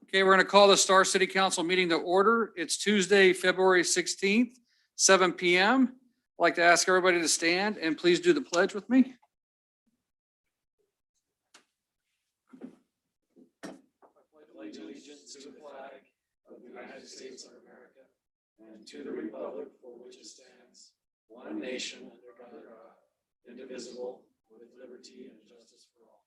Okay, we're going to call the Star City Council meeting to order. It's Tuesday, February 16th, 7 p.m. I'd like to ask everybody to stand and please do the pledge with me. I pledge allegiance to the flag of the United States of America and to the republic for which it stands, one nation under God, indivisible, with liberty and justice for all.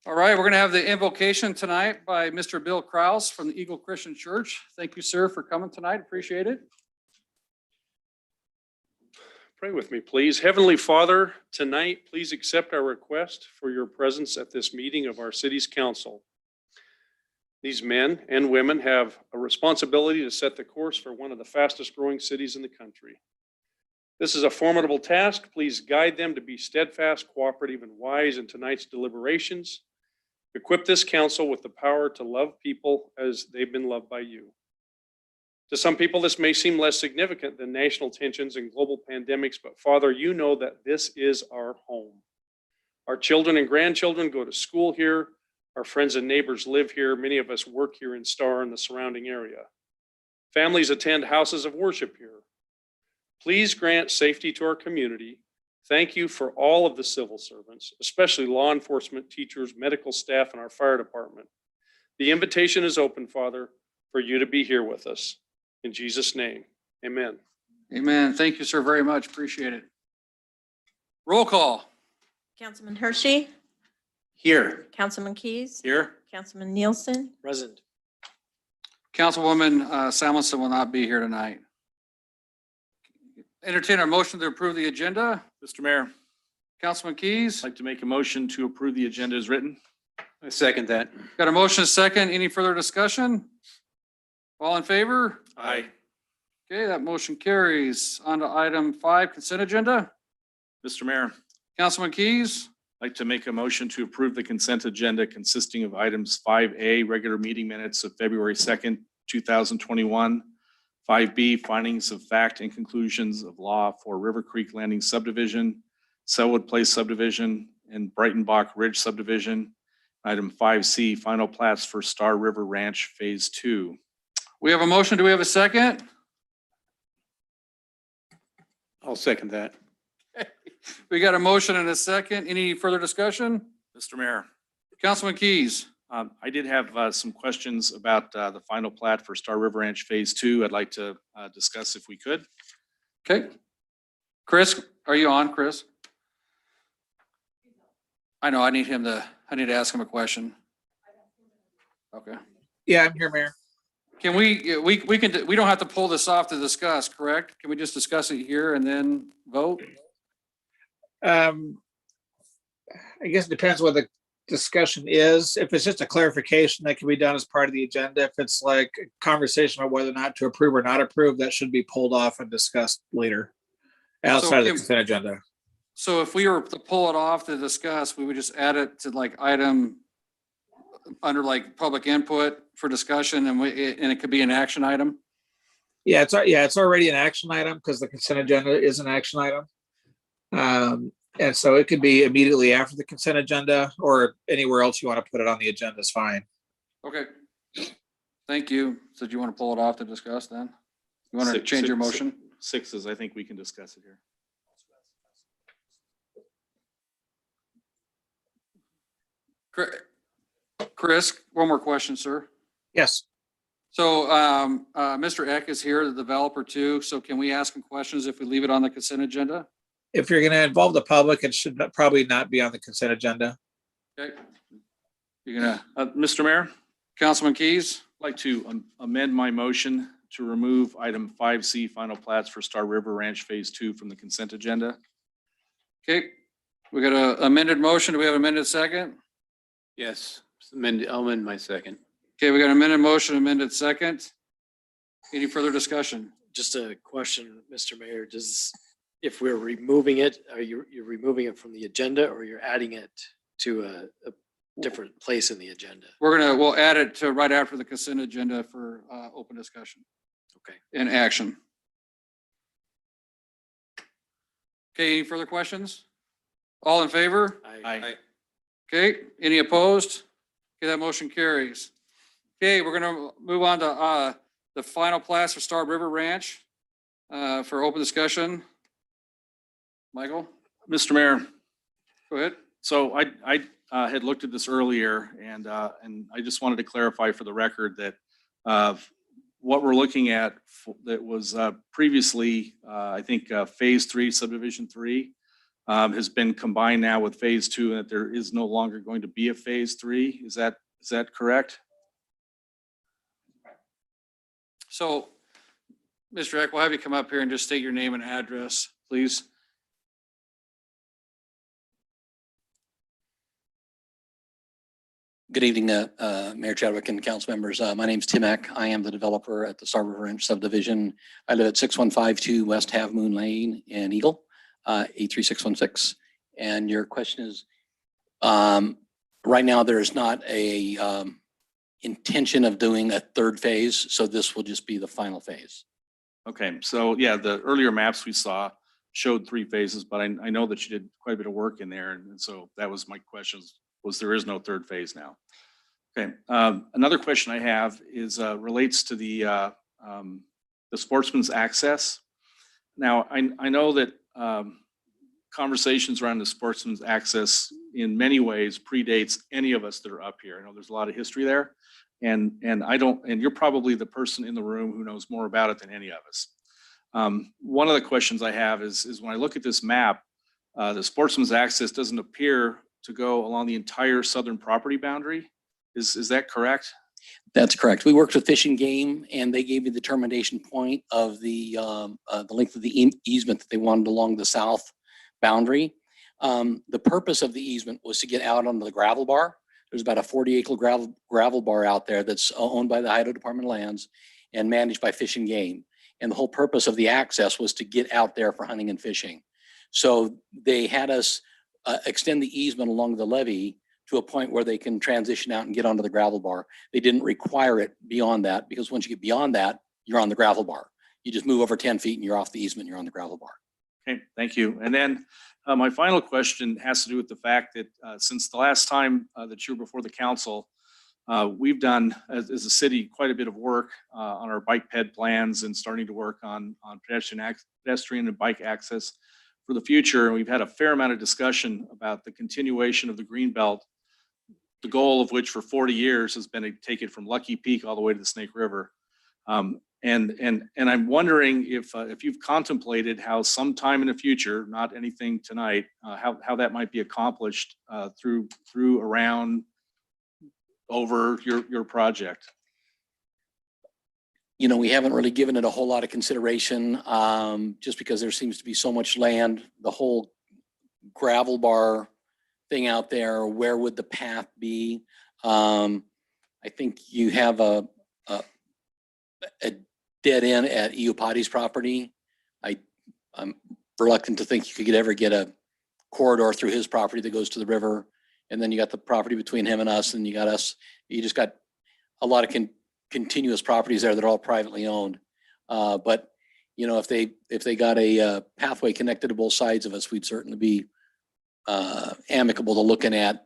All right, we're going to have the invocation tonight by Mr. Bill Krause from the Eagle Christian Church. Thank you, sir, for coming tonight. Appreciate it. Pray with me, please. Heavenly Father, tonight, please accept our request for your presence at this meeting of our city's council. These men and women have a responsibility to set the course for one of the fastest growing cities in the country. This is a formidable task. Please guide them to be steadfast, cooperative, and wise in tonight's deliberations. Equip this council with the power to love people as they've been loved by you. To some people, this may seem less significant than national tensions and global pandemics, but Father, you know that this is our home. Our children and grandchildren go to school here. Our friends and neighbors live here. Many of us work here in Star and the surrounding area. Families attend houses of worship here. Please grant safety to our community. Thank you for all of the civil servants, especially law enforcement, teachers, medical staff, and our fire department. The invitation is open, Father, for you to be here with us. In Jesus' name, amen. Amen. Thank you, sir, very much. Appreciate it. Roll call. Councilman Hershey, Here. Councilman Keys, Here. Councilman Nielsen, Present. Councilwoman Samuelson will not be here tonight. Entertain our motion to approve the agenda. Mr. Mayor, Councilman Keys, I'd like to make a motion to approve the agenda as written. I second that. got a motion second. Any further discussion? All in favor? Aye. Okay, that motion carries. On to item 5, consent agenda. Mr. Mayor, Councilman Keys, I'd like to make a motion to approve the consent agenda consisting of items 5A, regular meeting minutes of February 2nd, 2021, 5B, findings of fact and conclusions of law for River Creek Landing subdivision, Selwood Place subdivision, and Brightonbach Ridge subdivision. Item 5C, final plats for Star River Ranch Phase 2. we have a motion. Do we have a second? I'll second that. We got a motion and a second. Any further discussion? Mr. Mayor, Councilman Keys. I did have some questions about the final plat for Star River Ranch Phase 2. I'd like to discuss if we could. Okay. Chris, are you on, Chris? I know, I need to ask him a question. Okay. Yeah, I'm here, Mayor. Can we don't have to pull this off to discuss, correct? Can we just discuss it here and then vote? I guess it depends what the discussion is. If it's just a clarification, that can be done as part of the agenda. If it's like a conversation about whether or not to approve or not approve, that should be pulled off and discussed later outside of the consent agenda. So if we were to pull it off to discuss, we would just add it to like item under like public input for discussion and it could be an action item? Yeah, it's already an action item because the consent agenda is an action item. And so it could be immediately after the consent agenda or anywhere else you want to put it on the agenda is fine. Okay. Thank you. So do you want to pull it off to discuss then? You want to change your motion? 6 is, I think we can discuss it here. Chris, one more question, sir. Yes. So Mr. Eck is here, the developer too. So can we ask him questions if we leave it on the consent agenda? If you're going to involve the public, it should probably not be on the consent agenda. Okay. You're gonna, Mr. Mayor, Councilman Keys? I'd like to amend my motion to remove item 5C, final plats for Star River Ranch Phase 2 from the consent agenda. Okay. We got an amended motion. Do we have an amended second? Yes. I'll amend my second. Okay, we got an amended motion, amended second. Any further discussion? Just a question, Mr. Mayor, if we're removing it, you're removing it from the agenda or you're adding it to a different place in the agenda? We'll add it to right after the consent agenda for open discussion. Okay. And action. Okay, any further questions? All in favor? Aye. Okay, any opposed? Okay, that motion carries. Okay, we're gonna move on to the final plats for Star River Ranch for open discussion. Michael, Mr. Mayor, go ahead. so I had looked at this earlier and I just wanted to clarify for the record that what we're looking at that was previously, I think, Phase 3, Subdivision 3 has been combined now with Phase 2 and that there is no longer going to be a Phase 3. Is that correct? So, Mr. Eck, we'll have you come up here and just state your name and address, please. Good evening, Mayor Chadwick and council members. My name is Tim Eck. I am the developer at the Star River Ranch subdivision. I live at 6152 West Half Moon Lane in Eagle, 83616. And your question is, right now there is not a intention of doing a third phase, so this will just be the final phase. Okay, so yeah, the earlier maps we saw showed 3 phases, but I know that you did quite a bit of work in there. And so that was my question, was there is no third phase now. Okay, another question I have is relates to the sportsman's access. Now, I know that conversations around the sportsman's access in many ways predates any of us that are up here. I know there's a lot of history there, and you're probably the person in the room who knows more about it than any of us. One of the questions I have is when I look at this map, the sportsman's access doesn't appear to go along the entire southern property boundary. Is that correct? That's correct. We worked with Fish and Game, and they gave me the termination point of the length of the easement that they wanted along the south boundary. The purpose of the easement was to get out onto the gravel bar. There's about a 40-acre gravel bar out there that's owned by the Idaho Department of Lands and managed by Fish and Game. And the whole purpose of the access was to get out there for hunting and fishing. So they had us extend the easement along the levee to a point where they can transition out and get onto the gravel bar. They didn't require it beyond that, because once you get beyond that, you're on the gravel bar. You just move over 10 feet and you're off the easement, you're on the gravel bar. Okay, thank you. And then my final question has to do with the fact that since the last time that you were before the council, we've done as a city quite a bit of work on our bike ped plans and starting to work on pedestrian and bike access for the future. And we've had a fair amount of discussion about the continuation of the green belt, the goal of which for 40 years has been to take it from Lucky Peak all the way to the Snake River. And I'm wondering if you've contemplated how sometime in the future, not anything tonight, how that might be accomplished through, around, over your project. You know, we haven't really given it a whole lot of consideration, just because there seems to be so much land. The whole gravel bar thing out there, where would the path be? I think you have a dead end at Iupati's property. I'm reluctant to think you could ever get a corridor through his property that goes to the river. And then you got the property between him and us, and you got us. You just got a lot of continuous properties there that are all privately owned. But you know, if they got a pathway connected to both sides of us, we'd certainly be amicable to looking at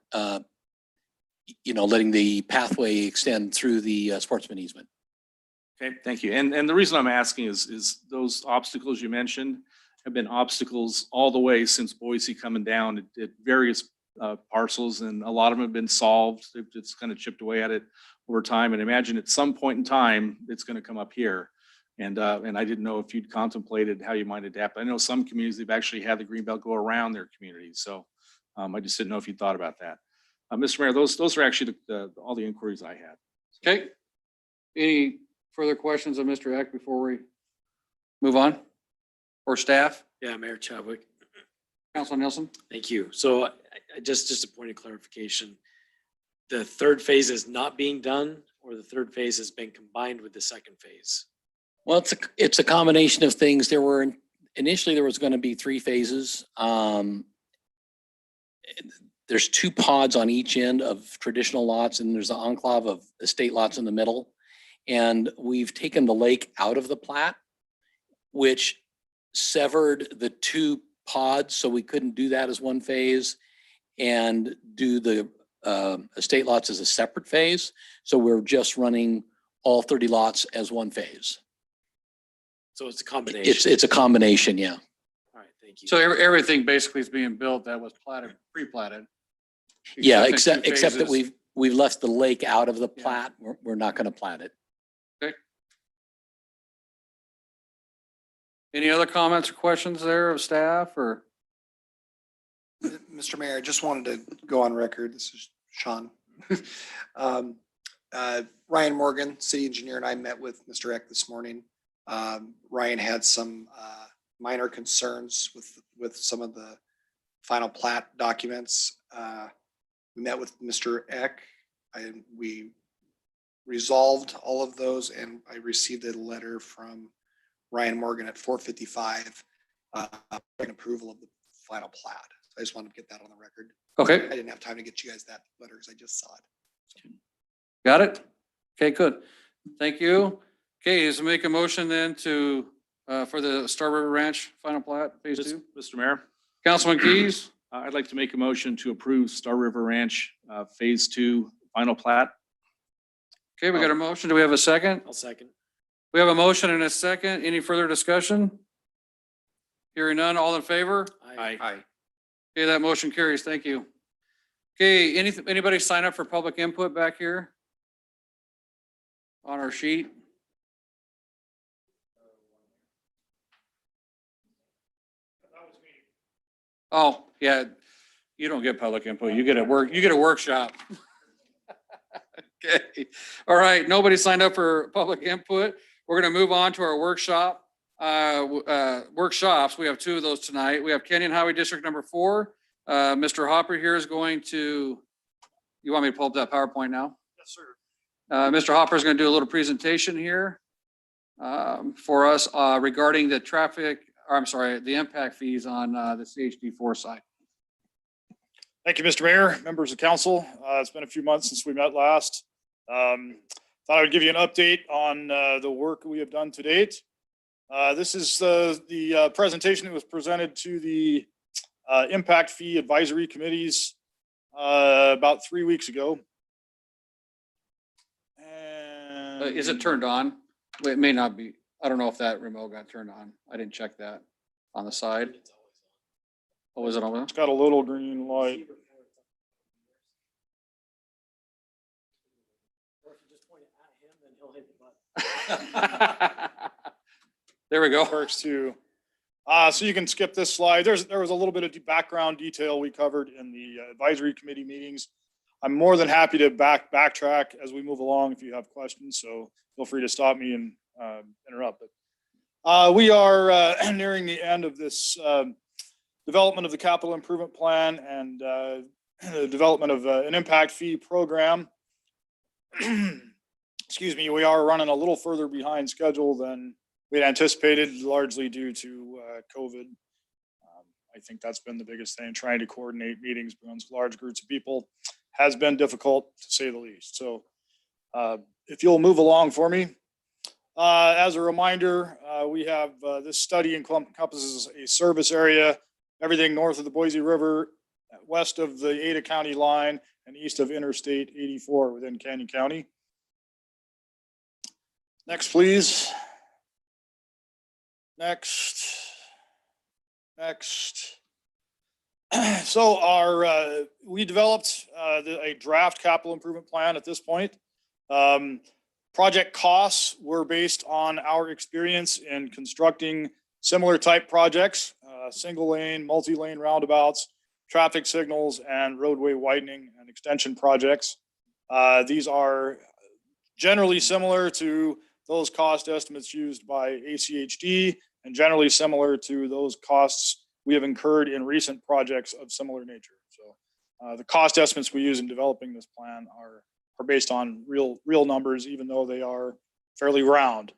letting the pathway extend through the sportsman easement. Okay, thank you. And the reason I'm asking is those obstacles you mentioned have been obstacles all the way since Boise coming down at various parcels, and a lot of them have been solved. They've just kind of chipped away at it over time. And imagine at some point in time, it's going to come up here. And I didn't know if you'd contemplated how you might adapt. I know some communities, they've actually had the greenbelt go around their communities. So I just didn't know if you thought about that. Mr. Mayor, those are actually all the inquiries I had. Okay. Any further questions of Mr. Eck before we move on? Or staff? Yeah, Mayor Chadwick. Councilman Nielsen? Thank you. So just a point of clarification. The third phase is not being done, or the third phase has been combined with the second phase? Well, it's a combination of things. Initially there was going to be 3 phases. There's 2 pods on each end of traditional lots, and there's an enclave of estate lots in the middle. And we've taken the lake out of the plat, which severed the 2 pods, so we couldn't do that as one phase and do the estate lots as a separate phase. So we're just running all 30 lots as one phase. So it's a combination. It's a combination, yeah. All right, thank you. So everything basically is being built that was platted, pre-platted. Yeah, in two except that phases. we've left the lake out of the Yeah. plat. We're not going to plat it. Any other comments or questions there of staff or? Mr. Mayor, I just wanted to go on record. This is Sean. Ryan Morgan, city engineer, and I met with Mr. Eck this morning. Ryan had some minor concerns with some of the final plat documents. We met with Mr. Eck and we resolved all of those, and I received a letter from Ryan Morgan at 4:55 in approval of the final plat. I just wanted to get that on the record. Okay, I didn't have time to get you guys that letter because I just saw it. got it? Okay, good. Thank you. Okay, is make a motion then to, for the Star River Ranch final plat, phase two? Mr. Mayor, Councilman Keys, I'd like to make a motion to approve Star River Ranch Phase 2 final plat. okay, we got a motion. Do we have a second? I'll second. We have a motion and a second. Any further discussion? Hearing none, all in favor? Aye. Okay, that motion carries. Thank you. Okay, anybody sign up for public input back here? On our sheet? Oh, yeah, you don't get public input. You get a workshop. Okay, all right, nobody signed up for public input. We're gonna move on to our workshops. We have two of those tonight. We have Kenyon Highway District number 4. Mr. Hopper here is going to, you want me to pull up that PowerPoint now? Yes, sir. Mr. Hopper is going to do a little presentation here for us regarding the the impact fees on the CHD4 side. Thank you, Mr. Mayor, members of council. It's been a few months since we met last. Thought I would give you an update on the work we have done to date. This is the presentation that was presented to the impact fee advisory committees about 3 weeks ago. And Is it turned on? Well, it may not be. I don't know if that remote got turned on. I didn't check that on the side. Oh, was it on? It's got a little green light. Or if you just point it at him, then he'll hit the button. There we go. Works too. So you can skip this slide. There was a little bit of background detail we covered in the advisory committee meetings. I'm more than happy to backtrack as we move along if you have questions. So feel free to stop me and interrupt. But we are nearing the end of this development of the capital improvement plan and the development of an impact fee program. Excuse me, we are running a little further behind schedule than we had anticipated, largely due to COVID. I think that's been the biggest thing. Trying to coordinate meetings amongst large groups of people has been difficult, to say the least. So if you'll move along for me. As a reminder, we have this study encompasses a service area, everything north of the Boise River, west of the Ada County line, and east of Interstate 84 within Canyon County. Next, please. Next. So we developed a draft capital improvement plan at this point. Project costs were based on our experience in constructing similar type projects, single lane, multi-lane roundabouts, traffic signals, and roadway widening and extension projects. These are generally similar to those cost estimates used by ACHD and generally similar to those costs we have incurred in recent projects of similar nature. So the cost estimates we use in developing this plan are based on real numbers, even though they are fairly round.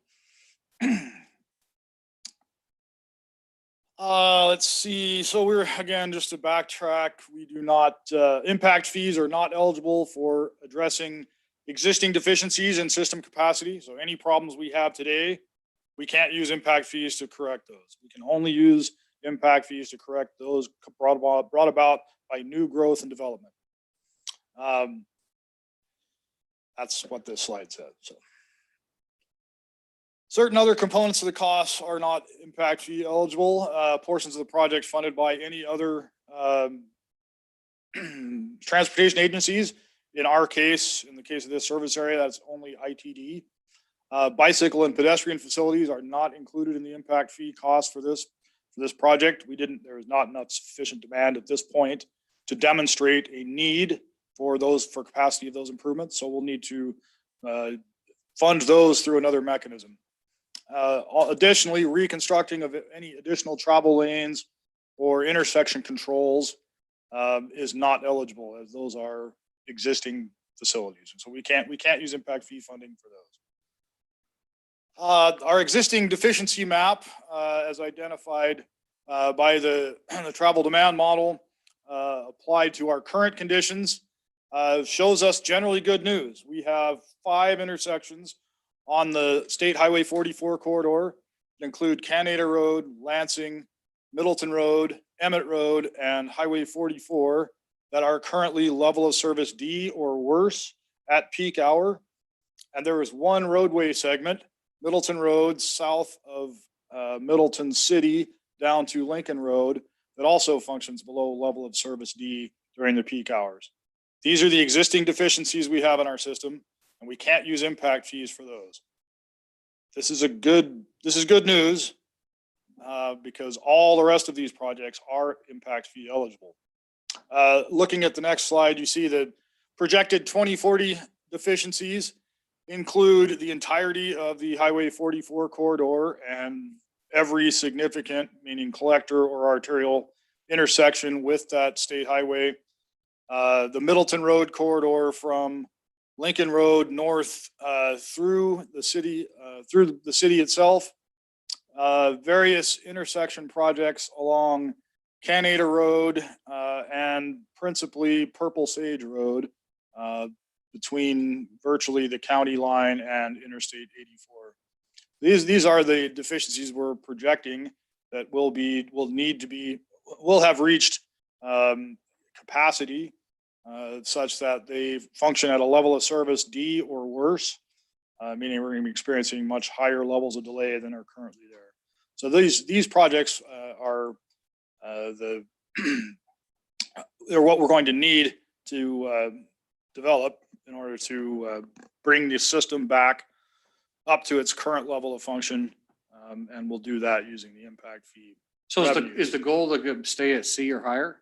Let's see. So we're, again, just to backtrack, we do not, impact fees are not eligible for addressing existing deficiencies in system capacity. So any problems we have today, we can't use impact fees to correct those. We can only use impact fees to correct those brought about by new growth and development. That's what this slide said, so. Certain other components of the costs are not impact fee eligible. Portions of the project funded by any other transportation agencies. In our case, in the case of this service area, that's only ITD. Bicycle and pedestrian facilities are not included in the impact fee cost for this project. There is not enough sufficient demand at this point to demonstrate a need for capacity of those improvements. So we'll need to fund those through another mechanism. Additionally, reconstructing of any additional travel lanes or intersection controls is not eligible, as those are existing facilities. And so we can't use impact fee funding for those. Our existing deficiency map, as identified by the travel demand model, applied to our current conditions, shows us generally good news. We have 5 intersections on the State Highway 44 corridor that include Canada Road, Lansing, Middleton Road, Emmett Road, and Highway 44 that are currently level of service D or worse at peak hour. And there is one roadway segment, Middleton Road, south of Middleton City down to Lincoln Road, that also functions below level of service D during the peak hours. These are the existing deficiencies we have in our system, and we can't use impact fees for those. This is good news because all the rest of these projects are impact fee eligible. Looking at the next slide, you see the projected 2040 deficiencies include the entirety of the Highway 44 corridor and every significant, meaning collector or arterial intersection with that state highway. The Middleton Road corridor from Lincoln Road north through the city itself. Various intersection projects along Canada Road and principally Purple Sage Road between virtually the county line and Interstate 84. These are the deficiencies we're projecting that will have reached capacity such that they function at a level of service D or worse, meaning we're going to be experiencing much higher levels of delay than are currently there. So these projects they're what we're going to need to develop in order to bring the system back up to its current level of function, and we'll do that using the impact fee. So is the goal to stay at C or higher?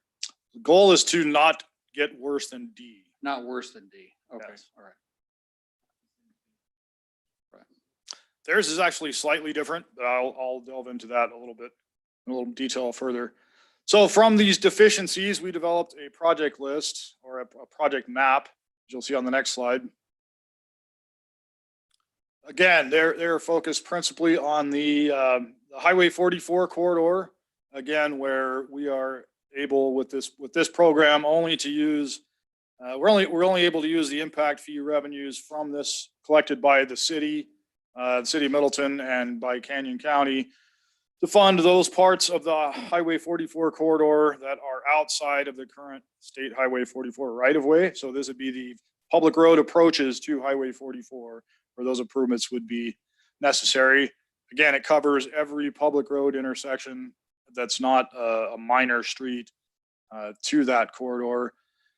The goal is to not get worse than D. Not worse than D. Okay, Yes. all right. Theirs is actually slightly different, but I'll delve into that a little bit, in a little detail further. So from these deficiencies, we developed a project list or a project map, as you'll see on the next slide. Again, they're focused principally on the Highway 44 corridor. Again, where we are able with this program only to use, we're only able to use the impact fee revenues from this collected by the city of Middleton and by Canyon County to fund those parts of the Highway 44 corridor that are outside of the current State Highway 44 right-of-way. So this would be the public road approaches to Highway 44 where those improvements would be necessary. Again, it covers every public road intersection that's not a minor street to that corridor.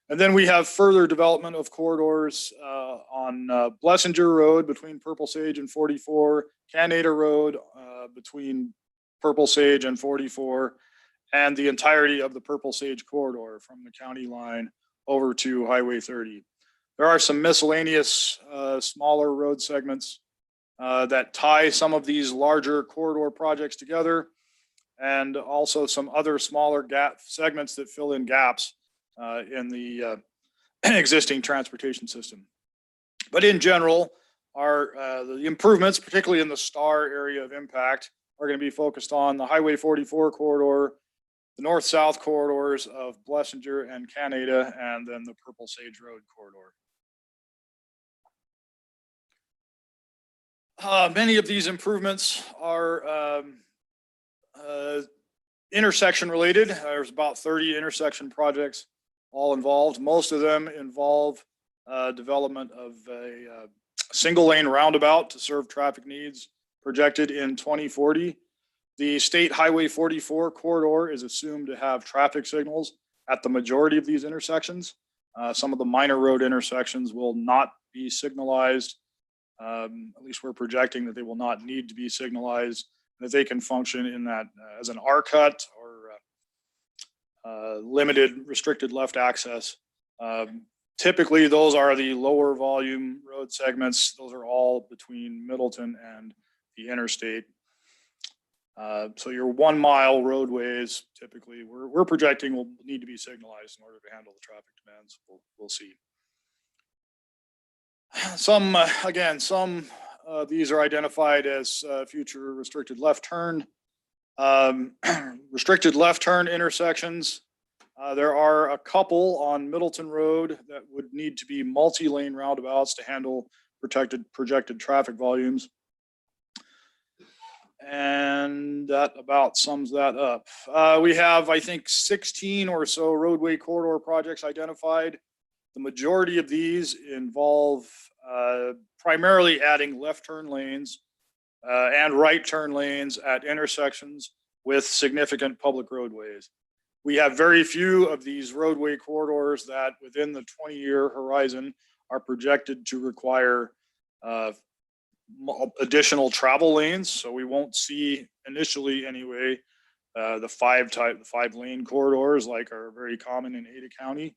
And then we have further development of corridors on Blessinger Road between Purple Sage and 44, Canada Road between Purple Sage and 44, and the entirety of the Purple Sage corridor from the county line over to Highway 30. There are some miscellaneous smaller road segments that tie some of these larger corridor projects together, and also some other smaller gap segments that fill in gaps in the existing transportation system. But in general, the improvements, particularly in the star area of impact, are going to be focused on the Highway 44 corridor, the north-south corridors of Blessinger and Canada, and then the Purple Sage Road corridor. Many of these improvements are intersection related. There's about 30 intersection projects all involved. Most of them involve development of a single lane roundabout to serve traffic needs projected in 2040. The State Highway 44 corridor is assumed to have traffic signals at the majority of these intersections. Some of the minor road intersections will not be signalized. At least we're projecting that they will not need to be signalized, that they can function in that as an R cut or limited restricted left access. Typically, those are the lower volume road segments. Those are all between Middleton and the interstate. So your 1 mile roadways, typically, we're projecting will need to be signalized in order to handle the traffic demands. We'll see. Some, again, some of these are identified as future restricted left turn. Restricted left turn intersections. There are a couple on Middleton Road that would need to be multi-lane roundabouts to handle projected traffic volumes. And that about sums that up. We have, I think, 16 or so roadway corridor projects identified. The majority of these involve primarily adding left turn lanes and right turn lanes at intersections with significant public roadways. We have very few of these roadway corridors that within the 20-year horizon are projected to require additional travel lanes. So we won't see initially anyway, the 5 lane corridors like are very common in Ada County.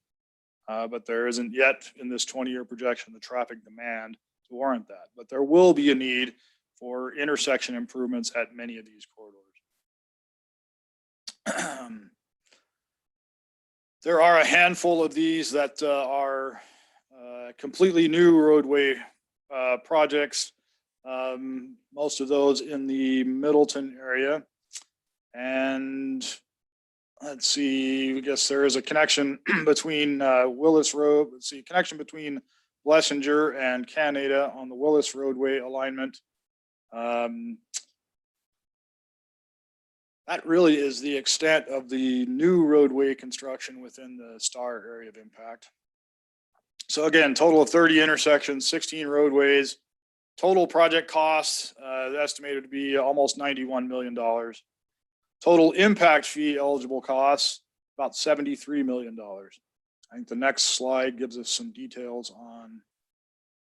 But there isn't yet in this 20-year projection, the traffic demand to warrant that. But there will be a need for intersection improvements at many of these corridors. There are a handful of these that are completely new roadway projects. Most of those in the Middleton area. And let's see, I guess there is a connection between Willis Road. Let's see, connection between Blessinger and Canada on the Willis roadway alignment. That really is the extent of the new roadway construction within the STAR area of impact. So again, total of 30 intersections, 16 roadways. Total project costs estimated to be almost $91 million. Total impact fee eligible costs, about $73 million. I think the next slide gives us some details on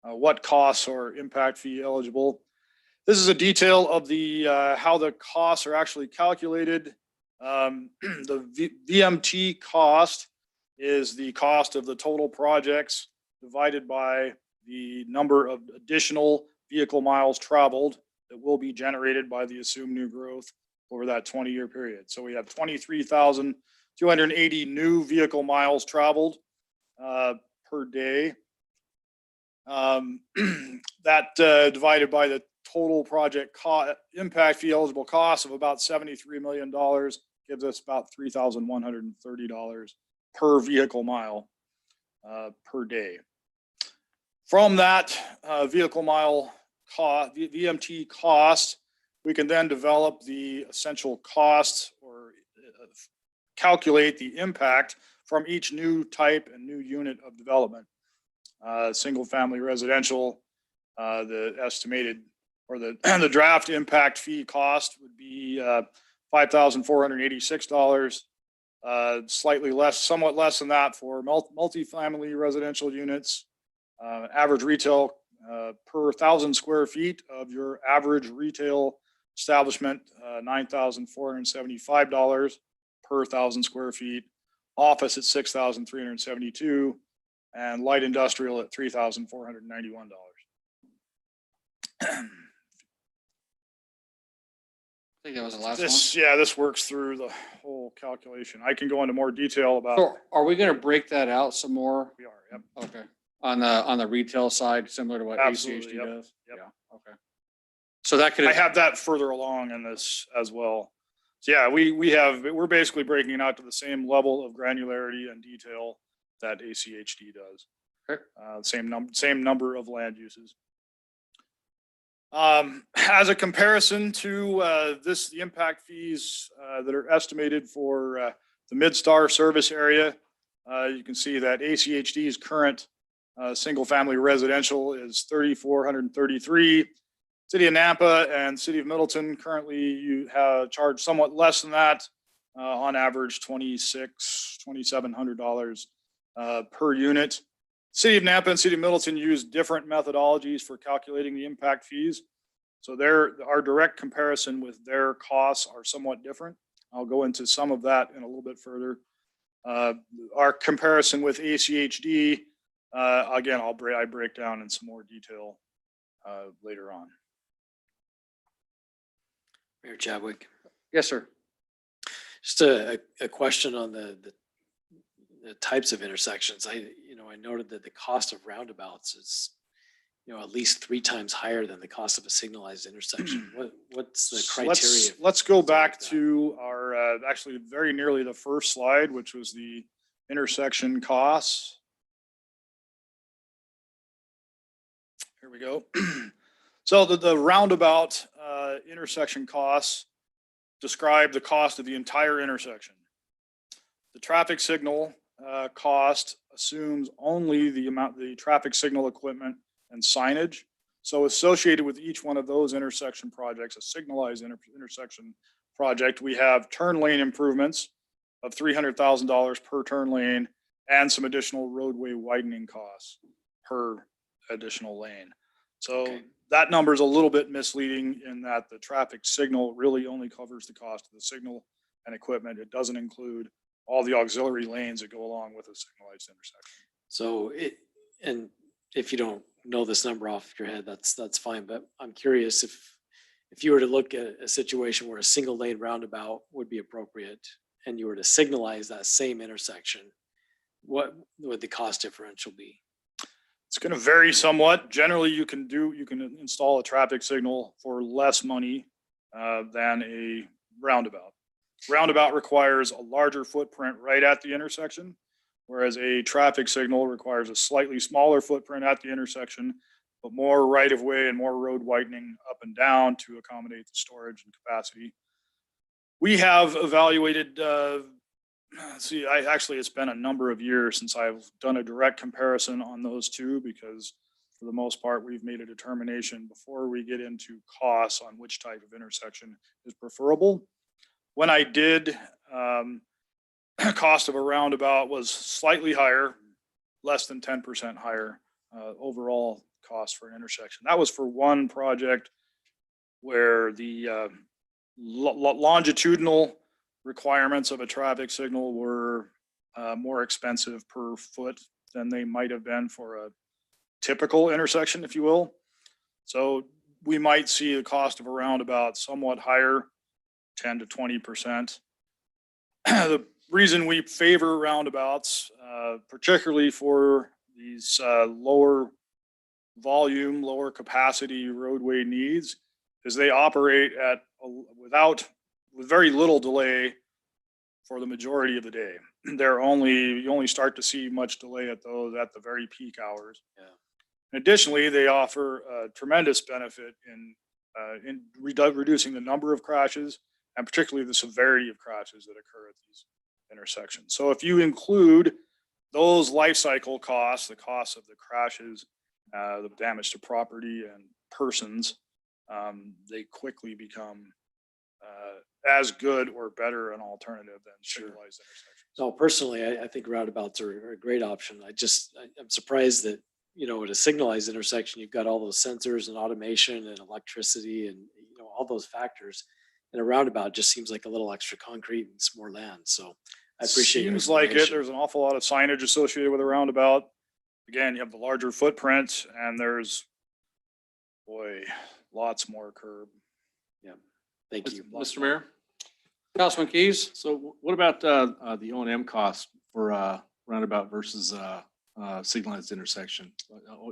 what costs are impact fee eligible. This is a detail of the how the costs are actually calculated. The VMT cost is the cost of the total projects divided by the number of additional vehicle miles traveled that will be generated by the assumed new growth over that 20-year period. So we have 23,280 new vehicle miles traveled per day. That divided by the total project impact fee eligible cost of about $73 million gives us about $3,130 per vehicle mile per day. From that vehicle mile cost, VMT cost, we can then develop the essential costs or calculate the impact from each new type and new unit of development. Single family residential, the estimated or the draft impact fee cost would be $5,486, slightly less, somewhat less than that for multifamily residential units. Average retail per 1,000 square feet of your average retail establishment, $9,475 per 1,000 square feet. Office at $6,372, and light industrial at $3,491. I think that was the last one. Yeah, this works through the whole calculation. I can go into more detail about. So are we gonna break that out some more? We are, yep. Okay. On the retail side, similar to what Absolutely, ACHD yep, does? yep. Yeah, okay. So that could. I have that further along in this as well. So yeah, we're basically breaking it out to the same level of granularity and detail that ACHD does. Okay. Same number of land uses. As a comparison to the impact fees that are estimated for the Mid-Star service area, You can see that ACHD's current single-family residential is 3,433. City of Nampa and City of Middleton currently you have charged somewhat less than that, on average $2,700 per unit. City of Nampa and City of Middleton use different methodologies for calculating the impact fees. So our direct comparison with their costs are somewhat different. I'll go into some of that in a little bit further. Our comparison with ACHD, again, I break down in some more detail later on. Mayor Chadwick, Yes, sir. just a question on the types of intersections. I noted that the cost of roundabouts is, at least 3 times higher than the cost of a signalized intersection. What's the criteria? Let's go back that? to our, actually very nearly the first slide, which was the intersection costs. Here we go. So the roundabout intersection costs describe the cost of the entire intersection. The traffic signal cost assumes only the traffic signal equipment and signage. So associated with each one of those intersection projects, a signalized intersection project, we have turn lane improvements of $300,000 per turn lane and some additional roadway widening costs per additional lane. So Okay. that number is a little bit misleading in that the traffic signal really only covers the cost of the signal and equipment. It doesn't include all the auxiliary lanes that go along with a signalized intersection. So and if you don't know this number off your head, that's fine. But I'm curious if you were to look at a situation where a single lane roundabout would be appropriate and you were to signalize that same intersection, what would the cost differential be? It's going to vary somewhat. Generally, you can install a traffic signal for less money than a roundabout. Roundabout requires a larger footprint right at the intersection, whereas a traffic signal requires a slightly smaller footprint at the intersection, but more right of way and more road widening up and down to accommodate the storage and capacity. We have evaluated, it's been a number of years since I've done a direct comparison on those two, because for the most part, we've made a determination before we get into costs on which type of intersection is preferable. When I did, cost of a roundabout was slightly higher, less than 10% higher overall cost for an intersection. That was for one project where the longitudinal requirements of a traffic signal were more expensive per foot than they might have been for a typical intersection, if you will. So we might see the cost of a roundabout somewhat higher, 10 to 20%. The reason we favor roundabouts, particularly for these lower volume, lower capacity roadway needs, is they operate with very little delay for the majority of the day. You only start to see much delay at those at the very peak hours. Yeah. Additionally, they offer a tremendous benefit in reducing the number of crashes and particularly the severity of crashes that occur at these intersections. So if you include those life cycle costs, the costs of the crashes, the damage to property and persons, they quickly become as good or better an alternative than signalized intersections. No, personally, I think roundabouts are a great option. I'm surprised that, at a signalized intersection, you've got all those sensors and automation and electricity and, all those factors. And a roundabout just seems like a little extra concrete and some more land. So I appreciate your Seems like it. explanation. There's an awful lot of signage associated with a roundabout. Again, you have the larger footprint and there's, lots more curb. Thank you. Mr. Mayor, Councilman Keys? so what about the O&M cost for roundabout versus signalized intersection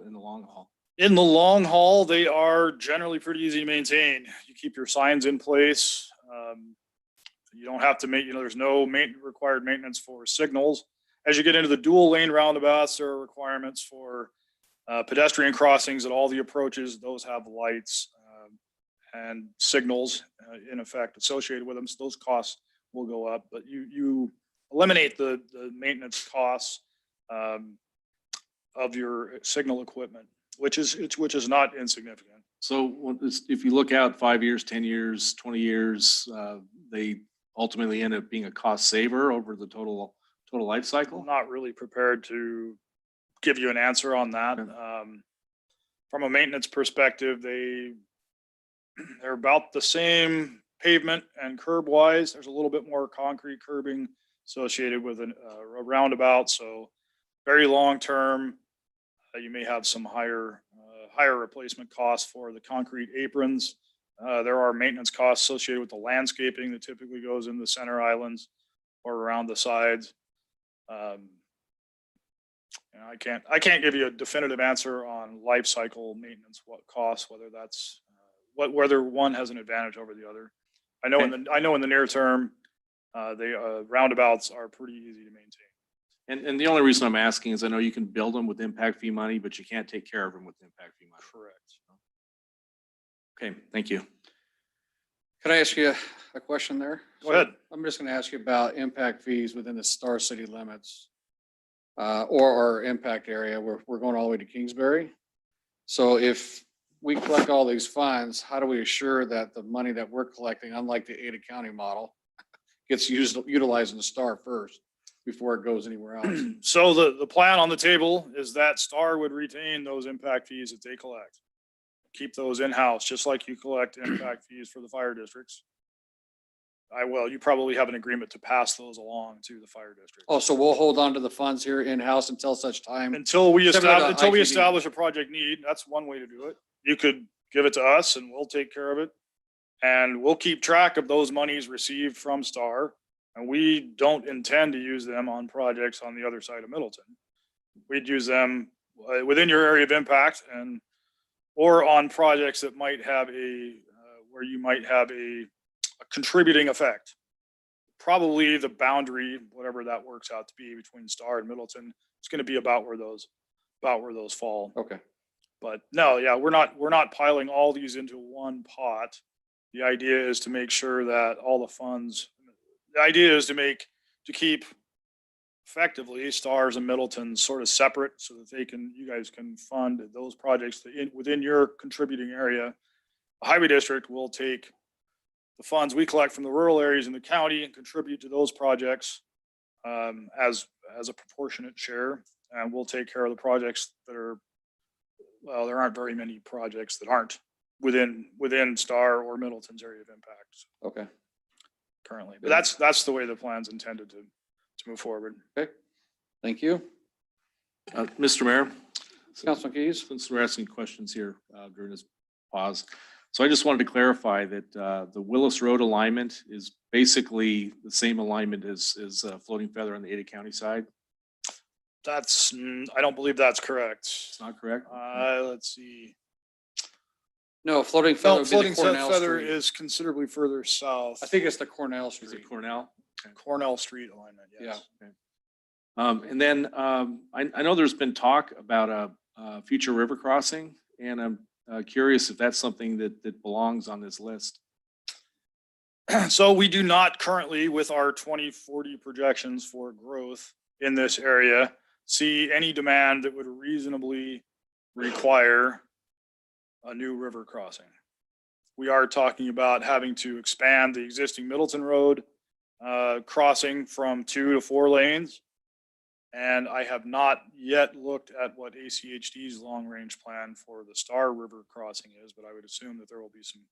in the long haul? In the long haul, they are generally pretty easy to maintain. You keep your signs in place. You don't have to there's no required maintenance for signals. As you get into the dual lane roundabouts, there are requirements for pedestrian crossings at all the approaches. Those have lights and signals in effect associated with them. So those costs will go up, but you eliminate the maintenance costs of your signal equipment, which is not insignificant. So if you look out 5 years, 10 years, 20 years, they ultimately end up being a cost saver over the total life cycle? I'm not really prepared to give you an answer on that. From a maintenance perspective, they're about the same pavement and curb wise. There's a little bit more concrete curbing associated with a roundabout. So very long term, you may have some higher replacement costs for the concrete aprons. There are maintenance costs associated with the landscaping that typically goes in the center islands or around the sides. I can't give you a definitive answer on life cycle maintenance, what costs, whether that's whether one has an advantage over the other. I know in the near term, roundabouts are pretty easy to maintain. And the only reason I'm asking is I know you can build them with impact fee money, but you can't take care of them with impact fee money. Correct. Okay, thank you. Could I ask you a question there? Go ahead. I'm just going to ask you about impact fees within the Star City limits or our impact area. We're going all the way to Kingsbury. So if we collect all these funds, how do we assure that the money that we're collecting, unlike the Ada County model, gets utilized in the Star first before it goes anywhere else? So the plan on the table is that Star would retain those impact fees that they collect. Keep those in-house, just like you collect impact fees for the fire districts. You probably have an agreement to pass those along to the fire district. Oh, so we'll hold on to the funds here in-house until such time. Until we Similar to ITD. establish a project need, that's one way to do it. You could give it to us and we'll take care of it. And we'll keep track of those monies received from Star. And we don't intend to use them on projects on the other side of Middleton. We'd use them within your area of impact or on projects that might have where you might have a contributing effect. Probably the boundary, whatever that works out to be between Star and Middleton, it's going to be about where those fall. Okay. But no, yeah, we're not piling all these into one pot. The idea is to make sure that all the funds, the idea is to keep effectively Stars and Middleton sort of separate so that you guys can fund those projects within your contributing area. The highway district will take the funds we collect from the rural areas in the county and contribute to those projects as a proportionate share. And we'll take care of the projects that are, well, there aren't very many projects that aren't within Star or Middleton's area of impact Okay. currently. But that's the way the plan's intended to move forward. Okay. Thank you. Mr. Mayor, Councilman Keys. since we're asking questions here during this pause, so I just wanted to clarify that the Willis Road alignment is basically the same alignment as Floating Feather on the Ada County side. I don't believe that's correct. It's not correct? Let's see. No, Floating Feather would be the Floating Cornell Feather Street. is considerably further south. I think it's the Cornell Is Street. it Cornell? Cornell Street alignment, yes. And then I know there's been talk about a future river crossing, and I'm curious if that's something that belongs on this list. So we do not currently, with our 2040 projections for growth in this area, see any demand that would reasonably require a new river crossing. We are talking about having to expand the existing Middleton Road crossing from 2 to 4 lanes. And I have not yet looked at what ACHD's long-range plan for the Star River crossing is, but I would assume that there will be some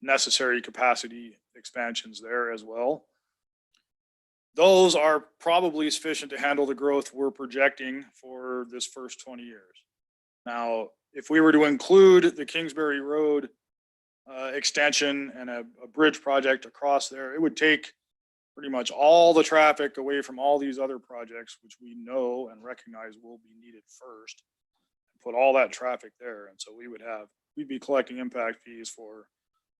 necessary capacity expansions there as well. Those are probably sufficient to handle the growth we're projecting for this first 20 years. Now, if we were to include the Kingsbury Road extension and a bridge project across there, it would take pretty much all the traffic away from all these other projects, which we know and recognize will be needed first, and put all that traffic there. And so we'd be collecting impact fees for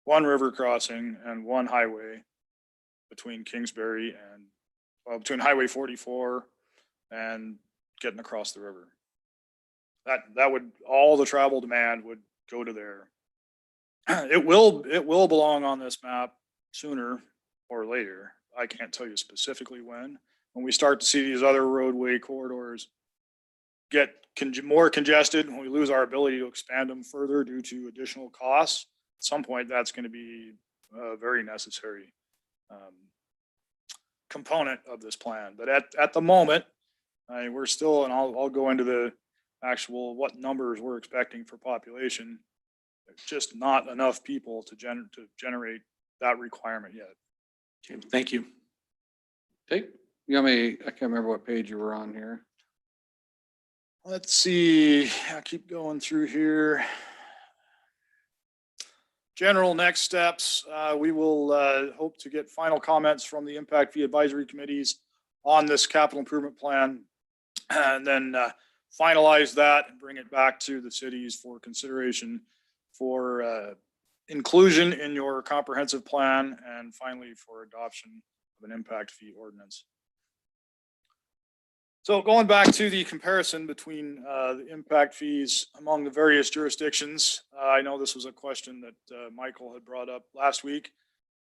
one river crossing and one highway between Kingsbury and, well, between Highway 44 and getting across the river. That would, all the travel demand would go to there. It will belong on this map sooner or later. I can't tell you specifically when. when we start to see these other roadway corridors get more congested, when we lose our ability to expand them further due to additional costs, at some point that's going to be a very necessary component of this plan. But at the moment, we're still, and I'll go into the actual what numbers we're expecting for population. There's just not enough people to generate that requirement yet. Okay, thank you. Okay, you got me, I can't remember what page you were on here. Let's see, I'll keep going through here. General next steps, we will hope to get final comments from the impact fee advisory committees on this capital improvement plan, and then finalize that and bring it back to the cities for consideration for inclusion in your comprehensive plan, and finally for adoption of an impact fee ordinance. So going back to the comparison between the impact fees among the various jurisdictions, I know this was a question that Michael had brought up last week.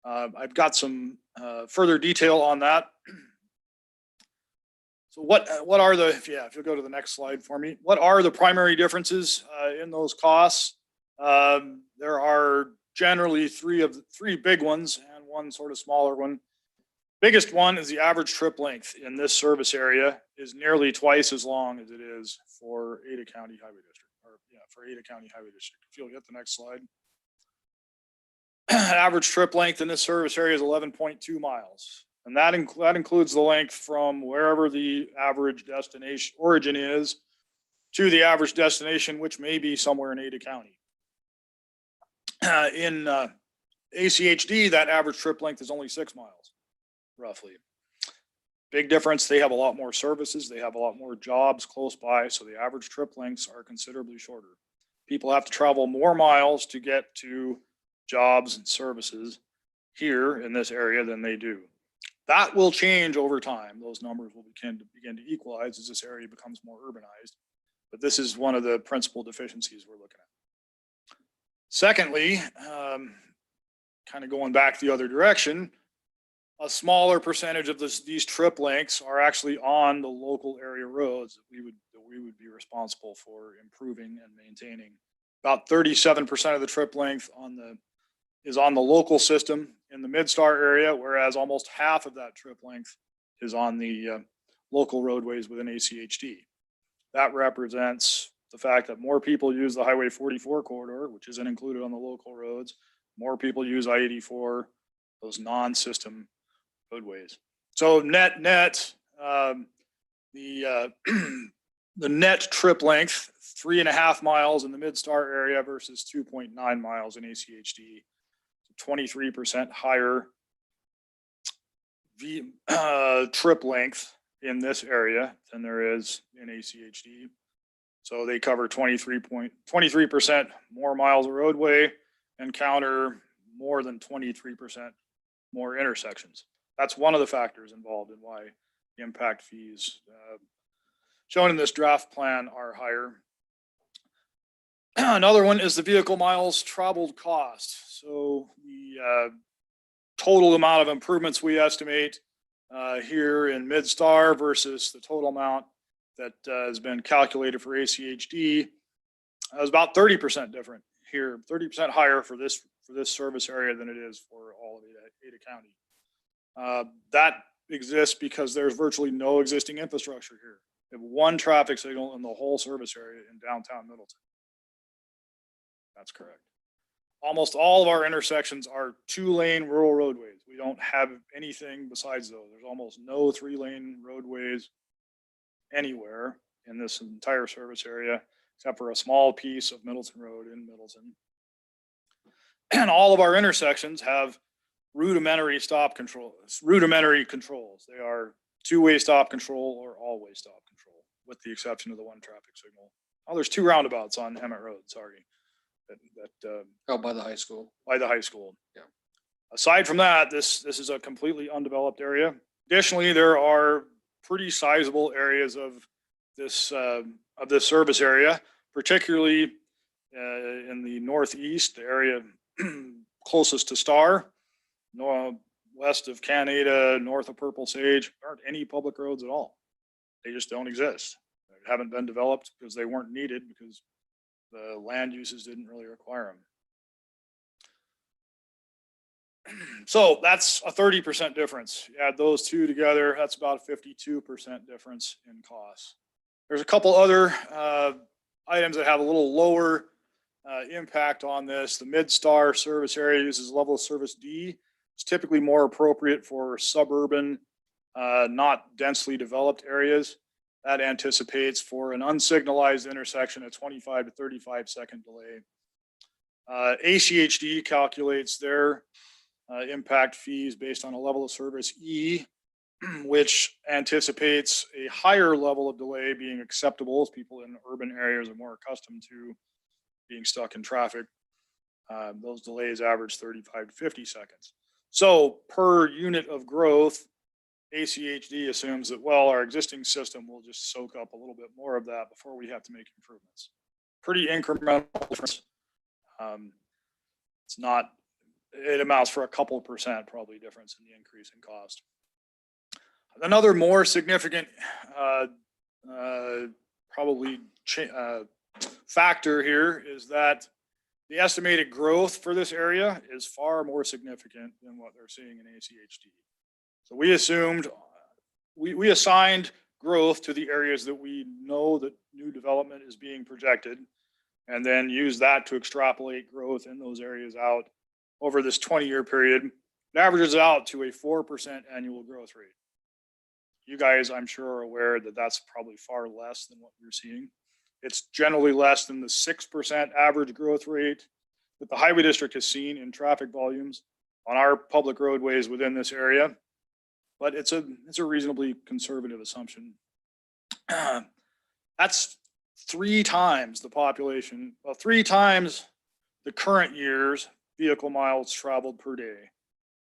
I've got some further detail on that. So what are the, if you'll go to the next slide for me, what are the primary differences in those costs? There are generally three big ones and one sort of smaller one. Biggest one is the average trip length in this service area is nearly twice as long as it is for Ada County Highway District, or for Ada County Highway District. If you'll get the next slide. Average trip length in this service area is 11.2 miles. And that includes the length from wherever the average destination origin is to the average destination, which may be somewhere in Ada County. In ACHD, that average trip length is only 6 miles. Roughly. Big difference. They have a lot more services. They have a lot more jobs close by. So the average trip lengths are considerably shorter. People have to travel more miles to get to jobs and services here in this area than they do. That will change over time. Those numbers will begin to equalize as this area becomes more urbanized. But this is one of the principal deficiencies we're looking at. Secondly, kind of going back the other direction, a smaller percentage of these trip lengths are actually on the local area roads that we would be responsible for improving and maintaining. About 37% of the trip length is on the local system in the Midstar area, whereas almost half of that trip length is on the local roadways within ACHD. That represents the fact that more people use the Highway 44 corridor, which isn't included on the local roads. More people use I-84, those non-system roadways. So net, the net trip length, 3.5 miles in the Midstar area versus 2.9 miles in ACHD, 23% higher trip length in this area than there is in ACHD. So they cover 23% more miles of roadway and counter more than 23% more intersections. That's one of the factors involved in why the impact fees shown in this draft plan are higher. Another one is the vehicle miles traveled cost. So the total amount of improvements we estimate here in Midstar versus the total amount that has been calculated for ACHD is about 30% different here, 30% higher for this service area than it is for all of Ada County. That exists because there's virtually no existing infrastructure here. We have one traffic signal in the whole service area in downtown Middleton. That's correct. Almost all of our intersections are 2-lane rural roadways. We don't have anything besides those. There's almost no 3-lane roadways anywhere in this entire service area, except for a small piece of Middleton Road in Middleton. And all of our intersections have rudimentary controls. They are 2-way stop control or all-way stop control, with the exception of the one traffic signal. Oh, there's 2 roundabouts on Emmett Road, sorry. Out by the high school. By the high school. Yeah. Aside from that, this is a completely undeveloped area. Additionally, there are pretty sizable areas of this service area, particularly in the northeast, the area closest to Star, west of Canada, north of Purple Sage, there aren't any public roads at all. They just don't exist. They haven't been developed because they weren't needed because the land uses didn't really require them. So that's a 30% difference. You add those two together, that's about a 52% difference in costs. There's a couple other items that have a little lower impact on this. The mid-star service area uses level of service D. It's typically more appropriate for suburban, not densely developed areas. That anticipates for an unsignalized intersection a 25 to 35-second delay. ACHD calculates their impact fees based on a level of service E, which anticipates a higher level of delay being acceptable as people in urban areas are more accustomed to being stuck in traffic. Those delays average 35 to 50 seconds. So per unit of growth, ACHD assumes that, well, our existing system will just soak up a little bit more of that before we have to make improvements. Pretty incremental difference. It's not, it amounts for a couple % probably difference in the increase in cost. Another more significant factor here is that the estimated growth for this area is far more significant than what they're seeing in ACHD. So we assumed, we assigned growth to the areas that we know that new development is being projected, and then use that to extrapolate growth in those areas out over this 20-year period. It averages out to a 4% annual growth rate. You guys, I'm sure, are aware that that's probably far less than what we're seeing. It's generally less than the 6% average growth rate that the highway district has seen in traffic volumes on our public roadways within this area. But it's a reasonably conservative assumption. That's 3 times the population, well, 3 times the current year's vehicle miles traveled per day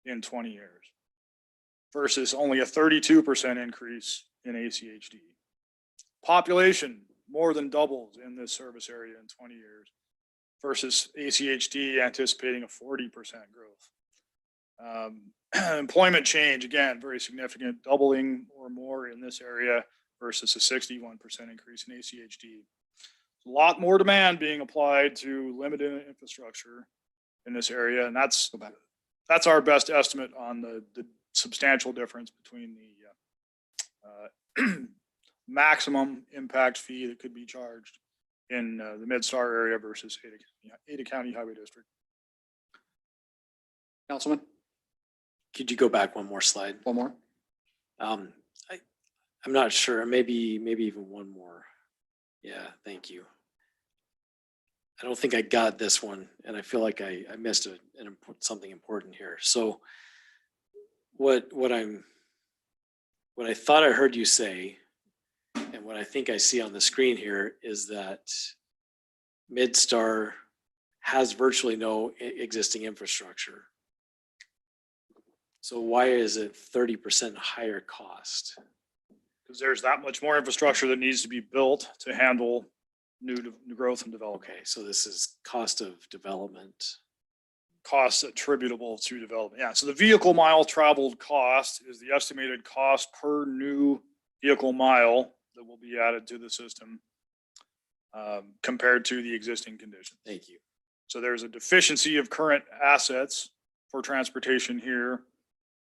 in 20 years versus only a 32% increase in ACHD. Population more than doubles in this service area in 20 years versus ACHD anticipating a 40% growth. Employment change, again, very significant, doubling or more in this area versus a 61% increase in ACHD. A lot more demand being applied to limited infrastructure in this area, and that's our best estimate on the substantial difference between the maximum impact fee that could be charged in the Mid-Star area versus Ada County Highway District. Councilman, Could you go back one more slide? one more. I'm not sure, maybe even one more. Yeah, thank you. I don't think I got this one, and I feel like I missed something important here. So what I thought I heard you say, and what I think I see on the screen here is that Mid-Star has virtually no existing infrastructure. So why is it 30% higher cost? Because there's that much more infrastructure that needs to be built to handle new growth and development. Okay, so this is cost of development. Costs attributable to development. Yeah, so the vehicle mile traveled cost is the estimated cost per new vehicle mile that will be added to the system compared to the existing condition. Thank you. So there's a deficiency of current assets for transportation here.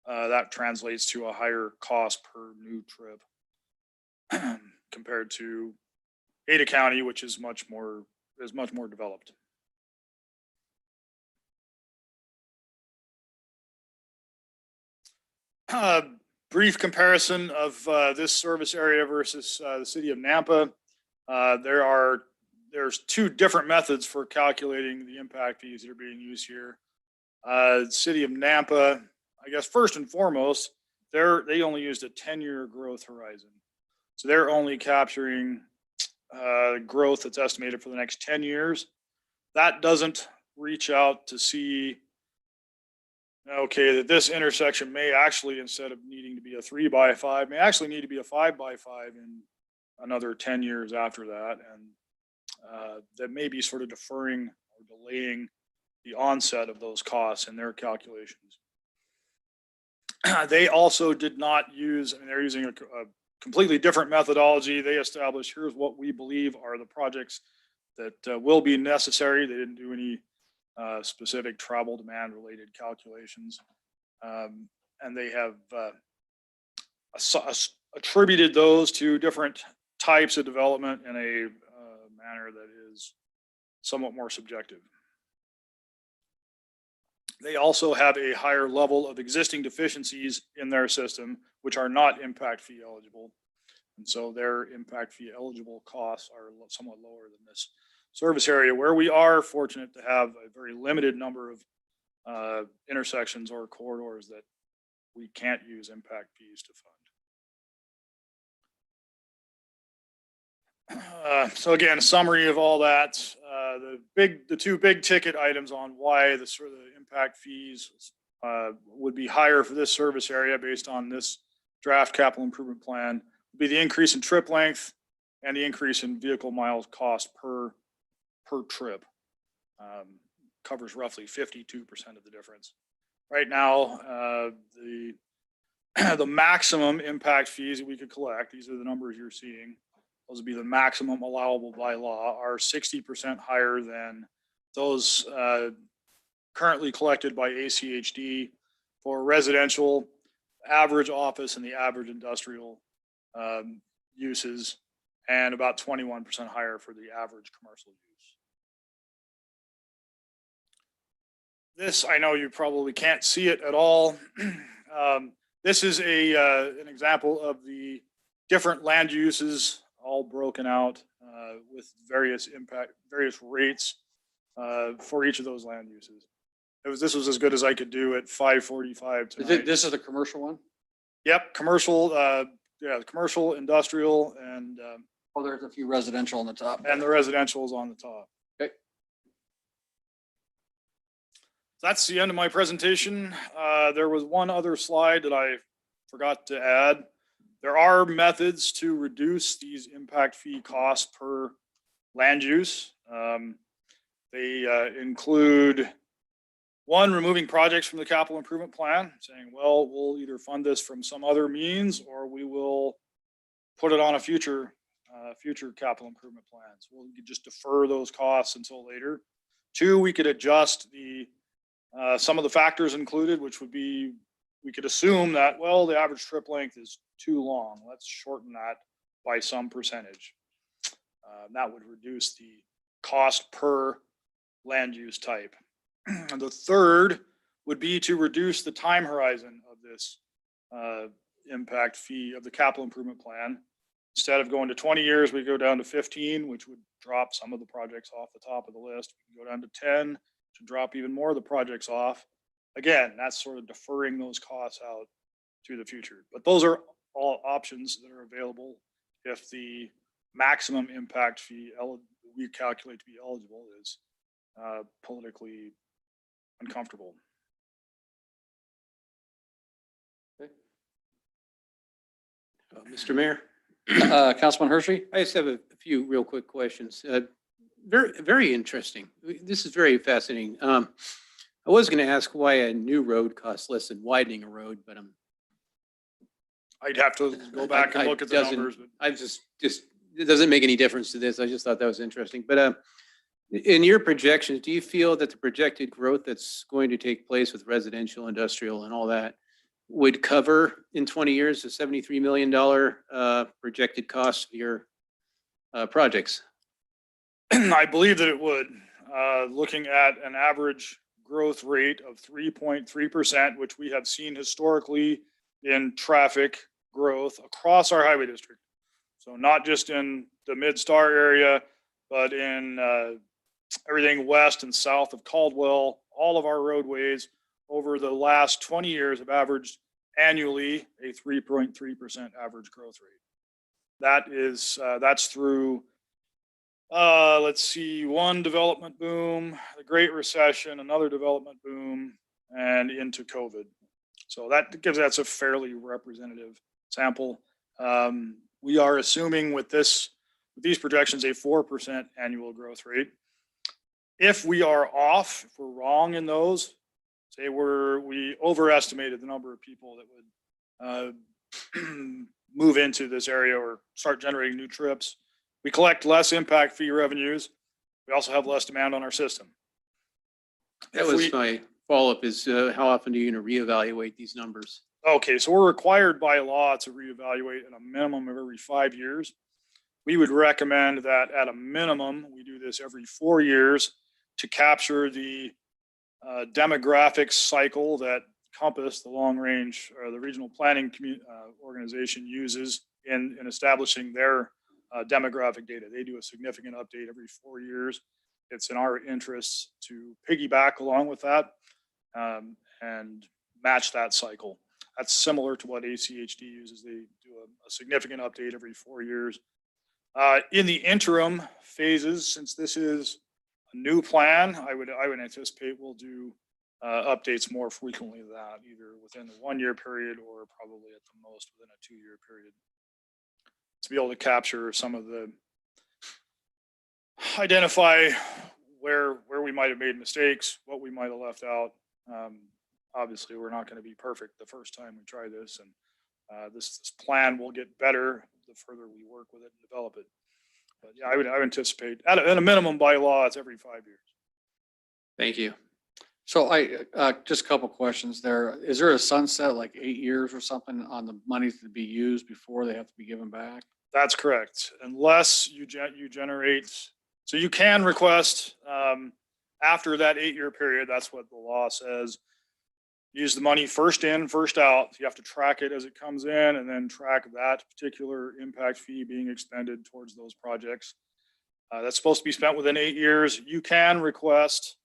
That translates to a higher cost per new trip compared to Ada County, which is much more developed. Brief comparison of this service area versus the city of Nampa. There's 2 different methods for calculating the impact fees that are being used here. City of Nampa, I guess first and foremost, they only used a 10-year growth horizon. So they're only capturing growth that's estimated for the next 10 years. That doesn't reach out to see, okay, that this intersection may actually, instead of needing to be a 3x5, may actually need to be a 5x5 in another 10 years after that. And that may be sort of deferring or delaying the onset of those costs in their calculations. They also did not use, I mean, they're using a completely different methodology. They established, here's what we believe are the projects that will be necessary. They didn't do any specific travel demand related calculations. And they have attributed those to different types of development in a manner that is somewhat more subjective. They also have a higher level of existing deficiencies in their system, which are not impact fee eligible. And so their impact fee eligible costs are somewhat lower than this service area, where we are fortunate to have a very limited number of intersections or corridors that we can't use impact fees to fund. So again, a summary of all that. The two big ticket items on why the sort of impact fees would be higher for this service area based on this draft capital improvement plan would be the increase in trip length and the increase in vehicle miles cost per trip. Covers roughly 52% of the difference. Right now, the maximum impact fees that we could collect, these are the numbers you're seeing, those would be the maximum allowable by law, are 60% higher than those currently collected by ACHD for residential, average office, and the average industrial uses, and about 21% higher for the average commercial use. This, I know you probably can't see it at all. This is an example of the different land uses all broken out with various rates for each of those land uses. This was as good as I could do at 5:45 tonight. This is the commercial one? Yep, commercial, commercial, industrial, and Oh, there's a few residential on the top. the residential is on the top. Okay. That's the end of my presentation. There was one other slide that I forgot to add. There are methods to reduce these impact fee costs per land use. They include one, removing projects from the capital improvement plan, saying, well, we'll either fund this from some other means or we will put it on a future capital improvement plans. We'll just defer those costs until later. Two, we could adjust some of the factors included, which would be, we could assume that, well, the average trip length is too long. Let's shorten that by some percentage. That would reduce the cost per land use type. And the third would be to reduce the time horizon of this impact fee of the capital improvement plan. Instead of going to 20 years, we go down to 15, which would drop some of the projects off the top of the list. We can go down to 10 to drop even more of the projects off. Again, that's sort of deferring those costs out to the future. But those are all options that are available if the maximum impact fee we calculate to be eligible is politically uncomfortable. Mr. Mayor, Councilman Hershey? I just have a few real quick questions. Very interesting. This is very fascinating. I was going to ask why a new road costs less than widening a road, but I'd have to go back and look at the numbers. But I just it doesn't make any difference to this. I just thought that was interesting. But in your projections, do you feel that the projected growth that's going to take place with residential, industrial, and all that would cover in 20 years the $73 million projected cost of your projects? I believe that it would. Looking at an average growth rate of 3.3%, which we have seen historically in traffic growth across our highway district. So not just in the Mid-Star area, but in everything west and south of Caldwell. All of our roadways over the last 20 years have averaged annually a 3.3% average growth rate. That's through, let's see, one development boom, the Great Recession, another development boom, and into COVID. So that's a fairly representative sample. We are assuming with these projections a 4% annual growth rate. If we are off, if we're wrong in those, say we overestimated the number of people that would move into this area or start generating new trips. We collect less impact fee revenues. We also have less demand on our system. That If was we- my follow-up is how often do you reevaluate these numbers? Okay, so we're required by law to reevaluate at a minimum of every 5 years. We would recommend that at a minimum, we do this every 4 years to capture the demographic cycle that Compass, the long range or the regional planning organization, uses in establishing their demographic data. They do a significant update every 4 years. It's in our interests to piggyback along with that and match that cycle. That's similar to what ACHD uses. They do a significant update every 4 years. In the interim phases, since this is a new plan, I would anticipate we'll do updates more frequently than that, either within the 1 year period or probably at the most within a 2 year period, to be able to capture some of the, identify where we might have made mistakes, what we might have left out. Obviously, we're not going to be perfect the first time we try this, and this plan will get better the further we work with it and develop it. But yeah, I would anticipate at a minimum by law, it's every 5 years. Thank you. So just a couple questions there. Is there a sunset, like 8 years or something on the money to be used before they have to be given back? That's correct. Unless you generate, so you can request after that 8 year period, that's what the law says. Use the money first in, first out. You have to track it as it comes in and then track that particular impact fee being expended towards those projects. That's supposed to be spent within 8 years. You can request,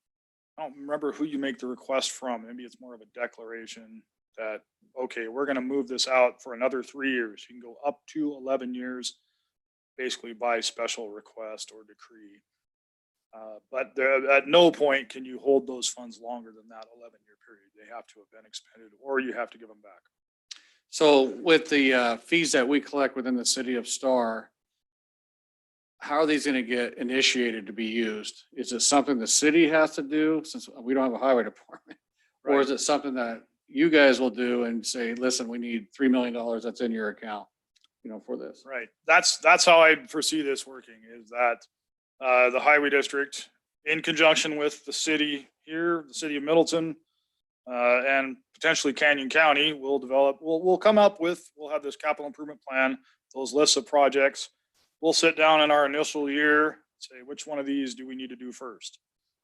I don't remember who you make the request from. Maybe it's more of a declaration that, okay, we're going to move this out for another 3 years. You can go up to 11 years, basically by special request or decree. But at no point can you hold those funds longer than that 11-year period. They have to have been expended or you have to give them back. So with the fees that we collect within the city of Star, how are these going to get initiated to be used? Is it something the city has to do since we don't have a highway department? Or Right. is it something that you guys will do and say, listen, we need $3 million that's in your account, for this? Right. That's how I foresee this working, is that the highway district, in conjunction with the city here, the city of Middleton, and potentially Canyon County, we'll come up with, we'll have this capital improvement plan, those lists of projects. We'll sit down in our initial year, say, which one of these do we need to do first?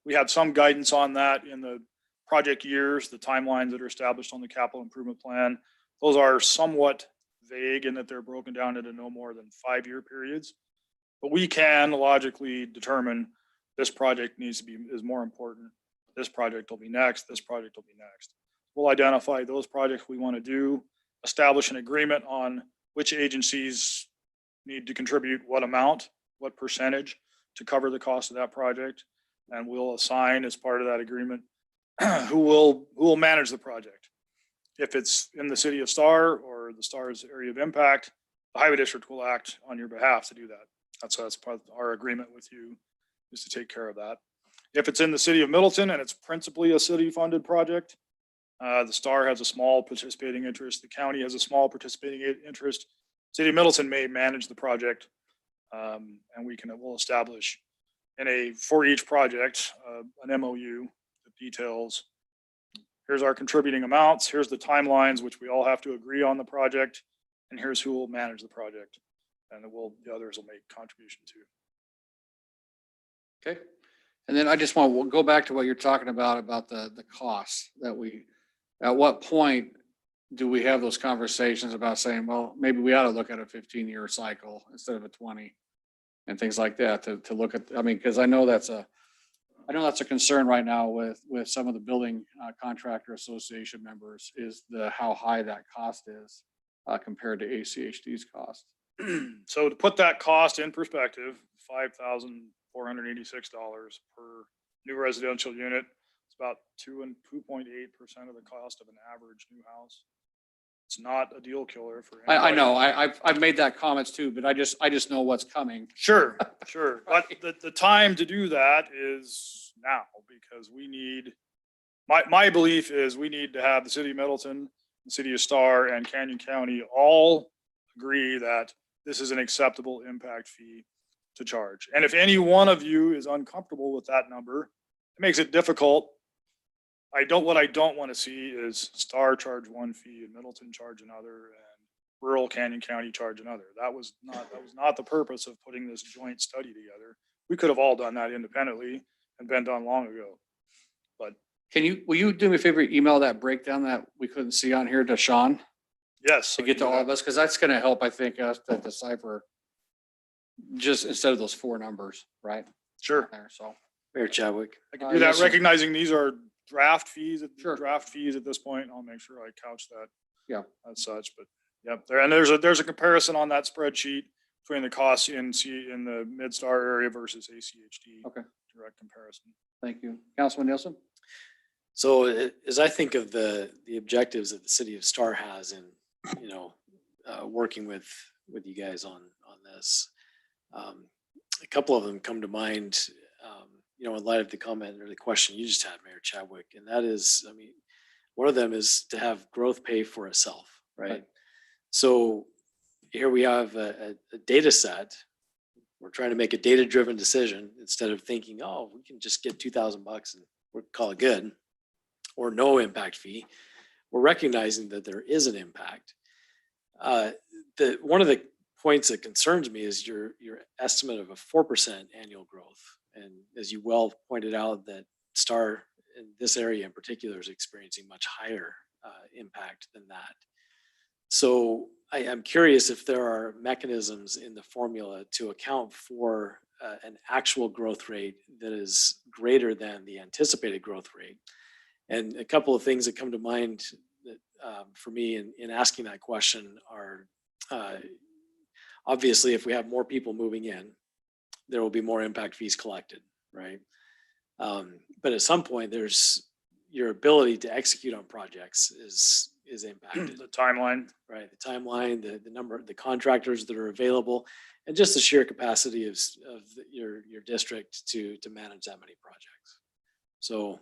We have some guidance on that in the project years, the timelines that are established on the capital improvement plan. Those are somewhat vague in that they're broken down into no more than 5 year periods. But we can logically determine this project is more important. This project will be next. This project will be next. We'll identify those projects we want to do, establish an agreement on which agencies need to contribute what amount, what percentage to cover the cost of that project. And we'll assign as part of that agreement who will manage the project. If it's in the city of Star or the Star's area of impact, the highway district will act on your behalf to do that. That's part of our agreement with you, is to take care of that. If it's in the city of Middleton and it's principally a city funded project, the Star has a small participating interest. The county has a small participating interest. City of Middleton may manage the project, and we'll establish for each project an MOU that details, here's our contributing amounts, here's the timelines which we all have to agree on the project, and here's who will manage the project, and the others will make contribution to. Okay. And then I just want to go back to what you're talking about the costs that at what point do we have those conversations about saying, well, maybe we ought to look at a 15-year cycle instead of a 20 and things like that to look at, because I know that's a concern right now with some of the building contractor association members, is how high that cost is compared to ACHD's cost. So to put that cost in perspective, $5,486 per new residential unit. It's about 2.8% of the cost of an average new house. It's not a deal killer for I anybody. know, I've made that comments too, but I just know what's coming. Sure. But the time to do that is now, because we need my belief is we need to have the city of Middleton, the city of Star, and Canyon County all agree that this is an acceptable impact fee to charge. And if any one of you is uncomfortable with that number, it makes it difficult. What I don't want to see is Star charge one fee and Middleton charge another and rural Canyon County charge another. That was not the purpose of putting this joint study together. We could have all done that independently and been done long ago. But Will you do me a favor, email that breakdown that we couldn't see on here to Sean yes. to get to all of us? Because that's going to help, I think, us to decipher just instead of those four numbers, right? Sure. There, so. Mayor Chadwick. I can do that, Yes, sir. recognizing these are draft fees, Sure. draft fees at this point. I'll make sure I couch that. Yeah. As such, but yep, there's a comparison on that spreadsheet between the costs in the Mid-Star area versus ACHD. Okay. Direct comparison. Thank you. Councilman Nielsen? So as I think of the objectives that the city of Star has in, working with you guys on this, a couple of them come to mind, in light of the comment or the question you just had, Mayor Chadwick, and that is, one of them is to have growth pay for itself, right? Right. So here we have a data set. We're trying to make a data-driven decision instead of thinking, oh, we can just get $2,000 and we'll call it good, or no impact fee. We're recognizing that there is an impact. One of the points that concerns me is your estimate of a 4% annual growth. And as you well pointed out, that Star in this area in particular is experiencing much higher impact than that. So I'm curious if there are mechanisms in the formula to account for an actual growth rate that is greater than the anticipated growth rate. And a couple of things that come to mind that, for me in asking that question are, obviously, if we have more people moving in, there will be more impact fees collected, right? But at some point, there's your ability to execute on projects is impacted. The timeline. Right, the timeline, the number, the contractors that are available, and just the sheer capacity of your district to manage that many projects. So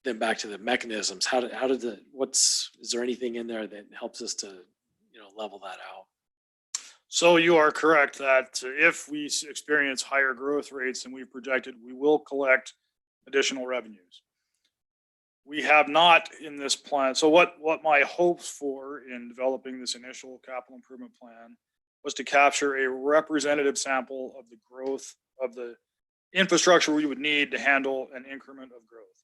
then back to the mechanisms, is there anything in there that helps us to, level that out? So you are correct that if we experience higher growth rates than we've projected, we will collect additional revenues. We have not in this plan. So what my hopes for in developing this initial capital improvement plan was to capture a representative sample of the growth of the infrastructure we would need to handle an increment of growth.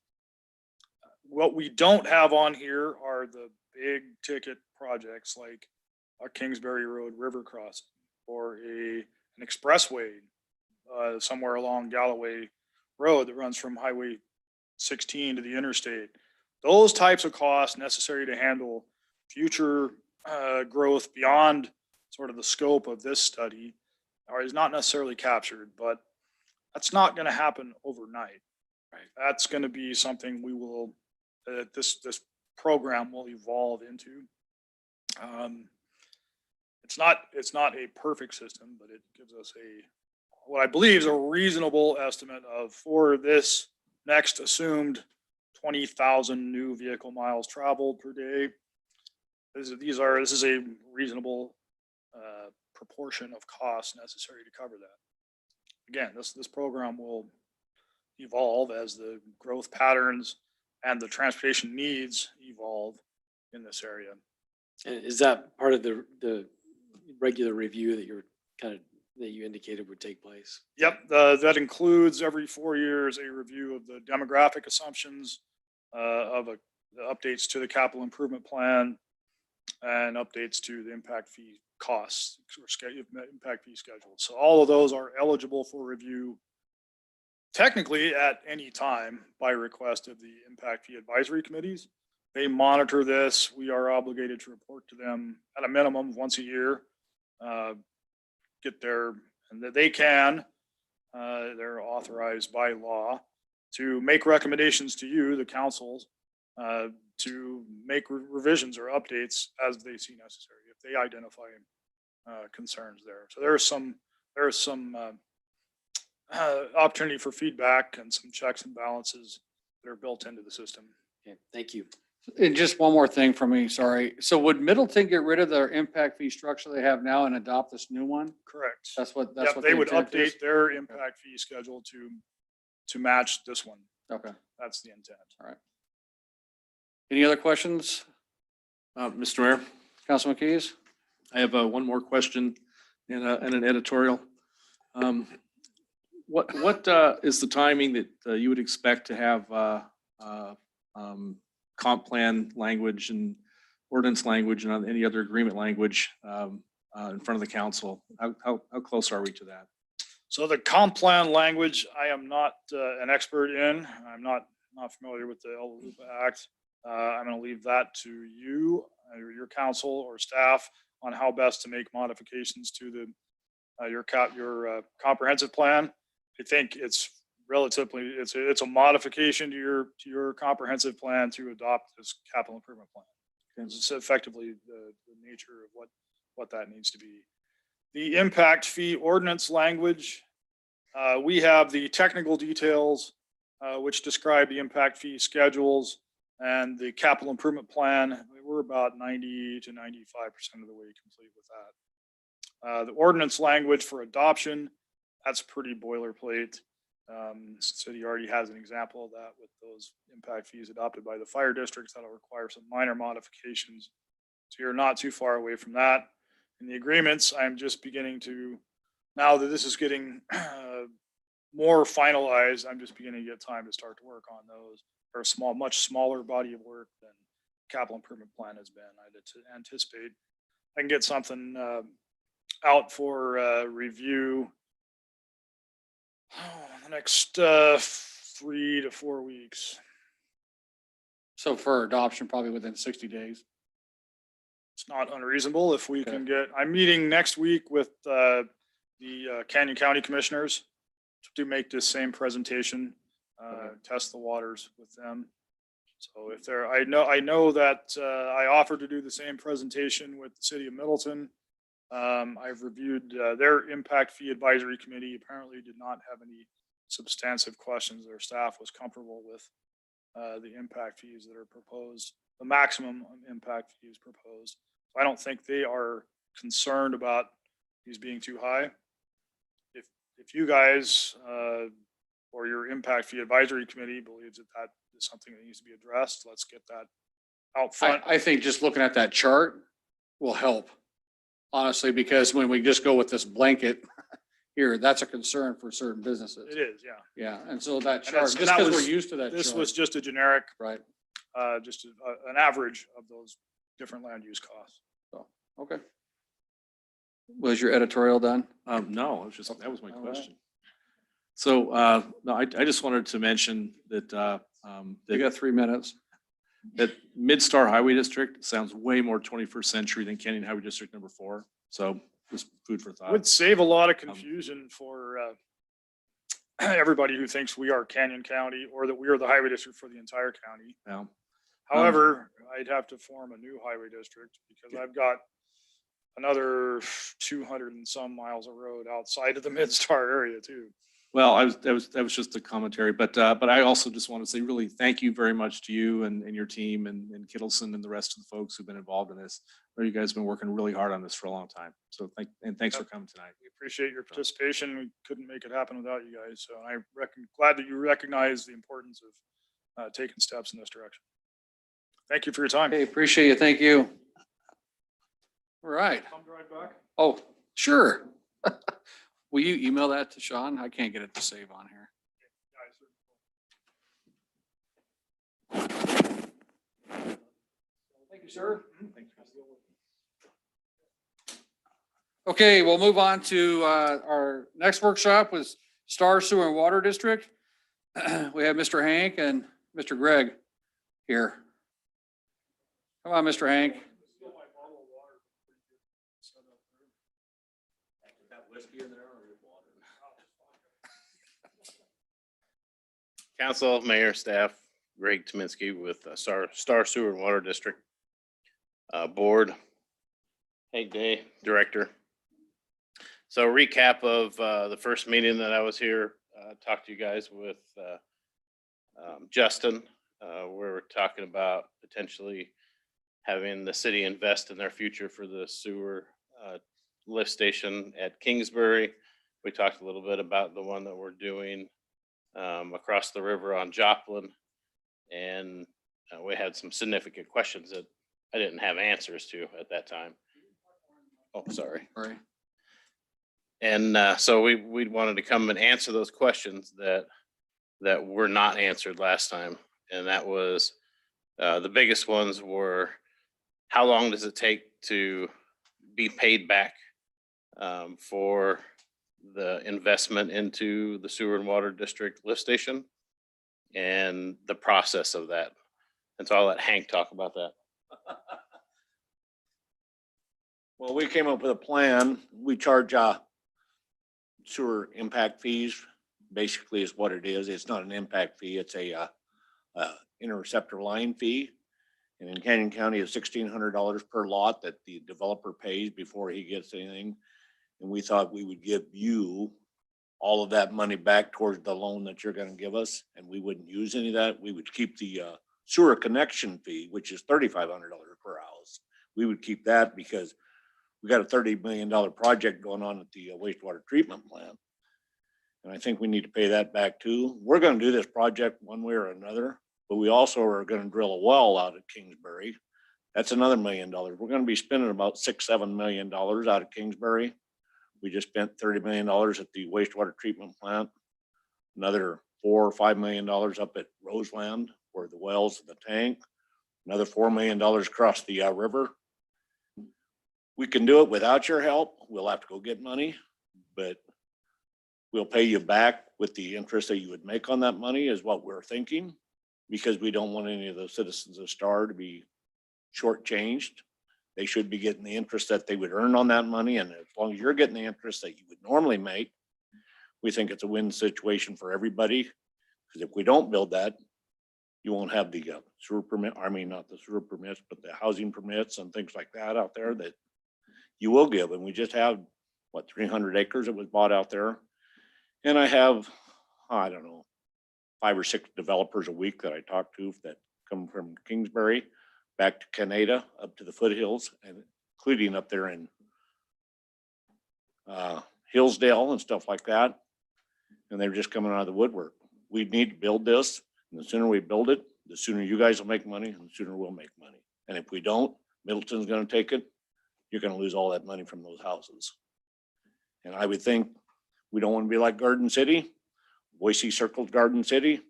What we don't have on here are the big ticket projects like a Kingsbury Road river crossing or an expressway somewhere along Galloway Road that runs from Highway 16 to the interstate. Those types of costs necessary to handle future growth beyond sort of the scope of this study is not necessarily captured, but that's not going to happen overnight. Right? That's going to be something we will, this program will evolve into. It's not a perfect system, but it gives us what I believe is a reasonable estimate for this next assumed 20,000 new vehicle miles traveled per day. This is a reasonable proportion of costs necessary to cover that. Again, this program will evolve as the growth patterns and the transportation needs evolve in this area. And is that part of the regular review that you indicated would take place? Yep, that includes every 4 years a review of the demographic assumptions the updates to the capital improvement plan and updates to the impact fee costs or impact fee schedule. So all of those are eligible for review technically at any time by request of the impact fee advisory committees. They monitor this. We are obligated to report to them at a minimum once a year. And that they can, they're authorized by law to make recommendations to you, the councils, to make revisions or updates as they see necessary if they identify concerns there. So there is some opportunity for feedback and some checks and balances that are built into the system. Okay, thank you. And just one more thing for me, sorry. So would Middleton get rid of their impact fee structure they have now and adopt this new one? Correct. That's what Yep, the they would intent is? update their impact fee schedule to match this one. Okay, That's the intent. all right. Any other questions? Mr. Mayor, Councilman Keys? I have one more question and an editorial. What is the timing that you would expect to have comp plan language and ordinance language and on any other agreement language in front of the council? How close are we to that? So the comp plan language, I am not an expert in. I'm not familiar with the El Lupa Act. I'm going to leave that to you, your council or staff on how best to make modifications to your comprehensive plan. I think it's relatively, it's a modification to your comprehensive plan to adopt this capital improvement plan. And it's effectively the nature of what that needs to be. The impact fee ordinance language, we have the technical details which describe the impact fee schedules and the capital improvement plan. We're about 90 to 95% of the way complete with that. The ordinance language for adoption, that's pretty boilerplate. City already has an example of that with those impact fees adopted by the fire districts. That'll require some minor modifications. So you're not too far away from that. In the agreements, I'm just beginning to, now that this is getting more finalized, I'm just beginning to get time to start to work on those. They're a small, much smaller body of work than capital improvement plan has been. I'd anticipate I can get something out for review the next 3 to 4 weeks. So for adoption, probably within 60 days. It's not unreasonable if we can get, I'm meeting next week with the Canyon County Commissioners to make this same presentation, test the waters with them. So if there, I know that I offered to do the same presentation with the city of Middleton. I've reviewed their impact fee advisory committee, apparently did not have any substantive questions. Their staff was comfortable with the impact fees that are proposed, the maximum impact fees proposed. I don't think they are concerned about these being too high. If you guys or your impact fee advisory committee believes that that is something that needs to be addressed, let's get that out front. I think just looking at that chart will help, honestly, because when we just go with this blanket here, that's a concern for certain businesses. It is, yeah. Yeah, and so that chart, that's- just and that because we're was- used to that This chart, was just a generic, right? just an average of those different land use costs. So, okay. Was your editorial done? No, it was just, that was my All right. question. So, no, I just wanted to mention that, You got 3 minutes. that Mid-Star Highway District sounds way more 21st century than Canyon Highway District number 4. So just food for thought. Would save a lot of confusion for everybody who thinks we are Canyon County or that we are the highway district for the entire county. Yeah. However, I'd have to form a new highway district because I've got another 200 and some miles of road outside of the Mid-Star area too. Well, that was just a commentary, but I also just want to say really thank you very much to you and your team and Kittleson and the rest of the folks who've been involved in this. You guys have been working really hard on this for a long time. So thanks for coming tonight. We appreciate your participation. We couldn't make it happen without you guys. So I'm glad that you recognize the importance of taking steps in this direction. Thank you for your time. Hey, appreciate you. Thank you. All right. Come drive back. Oh, sure. Will you email that to Sean? I can't get it to save on here. Thank you, sir. Okay, we'll move on to our next workshop with Star Sewer and Water District. We have Mr. Hank and Mr. Greg here. Come on, Mr. Hank. Council, Mayor, staff, Greg Tominski with Star Sewer and Water District. Board, Hank Day, Director. So recap of the first meeting that I was here, talked to you guys with Justin we're talking about potentially having the city invest in their future for the sewer lift station at Kingsbury. We talked a little bit about the one that we're doing across the river on Joplin. And we had some significant questions that I didn't have answers to at that time. Oh, sorry. Right. And so we wanted to come and answer those questions that were not answered last time. And that was, the biggest ones were, how long does it take to be paid back for the investment into the sewer and water district lift station and the process of that? And so I'll let Hank talk about that. Well, we came up with a plan. We charge sewer impact fees, basically is what it is. It's not an impact fee. It's a interceptor line fee. And in Canyon County, it's $1,600 per lot that the developer pays before he gets anything. And we thought we would give you all of that money back towards the loan that you're gonna give us, and we wouldn't use any of that. We would keep the sewer connection fee, which is $3,500 per house. We would keep that because we got a $30 million project going on at the wastewater treatment plant. And I think we need to pay that back too. We're gonna do this project one way or another, but we also are gonna drill a well out at Kingsbury. That's another $1 million. We're gonna be spending about $6-7 million out of Kingsbury. We just spent $30 million at the wastewater treatment plant. Another $4 or $5 million up at Roseland, where the wells and the tank. Another $4 million across the river. We can do it without your help. We'll have to go get money, but we'll pay you back with the interest that you would make on that money is what we're thinking, because we don't want any of the citizens of Star to be shortchanged. They should be getting the interest that they would earn on that money. And as long as you're getting the interest that you would normally make, we think it's a win situation for everybody. Because if we don't build that, you won't have the sewer permit, I mean, not the sewer permits, but the housing permits and things like that out there that you will give. And we just have, what, 300 acres that was bought out there. And I have, I don't know, 5 or 6 developers a week that I talk to that come from Kingsbury back to Canada, up to the foothills, and including up there in Hillsdale and stuff like that. And they're just coming out of the woodwork. We need to build this, and the sooner we build it, the sooner you guys will make money, and the sooner we'll make money. And if we don't, Middleton's gonna take it. You're gonna lose all that money from those houses. And I would think we don't wanna be like Garden City. Boise circles Garden City,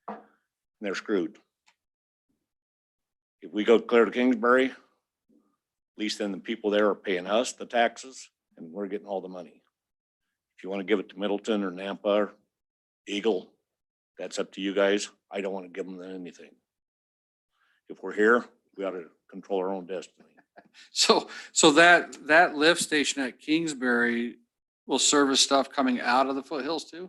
and they're screwed. If we go clear to Kingsbury, at least then the people there are paying us the taxes and we're getting all the money. If you want to give it to Middleton or Nampa or Eagle, that's up to you guys. I don't want to give them anything. If we're here, we ought to control our own destiny. So that lift station at Kingsbury will service stuff coming out of the foothills too?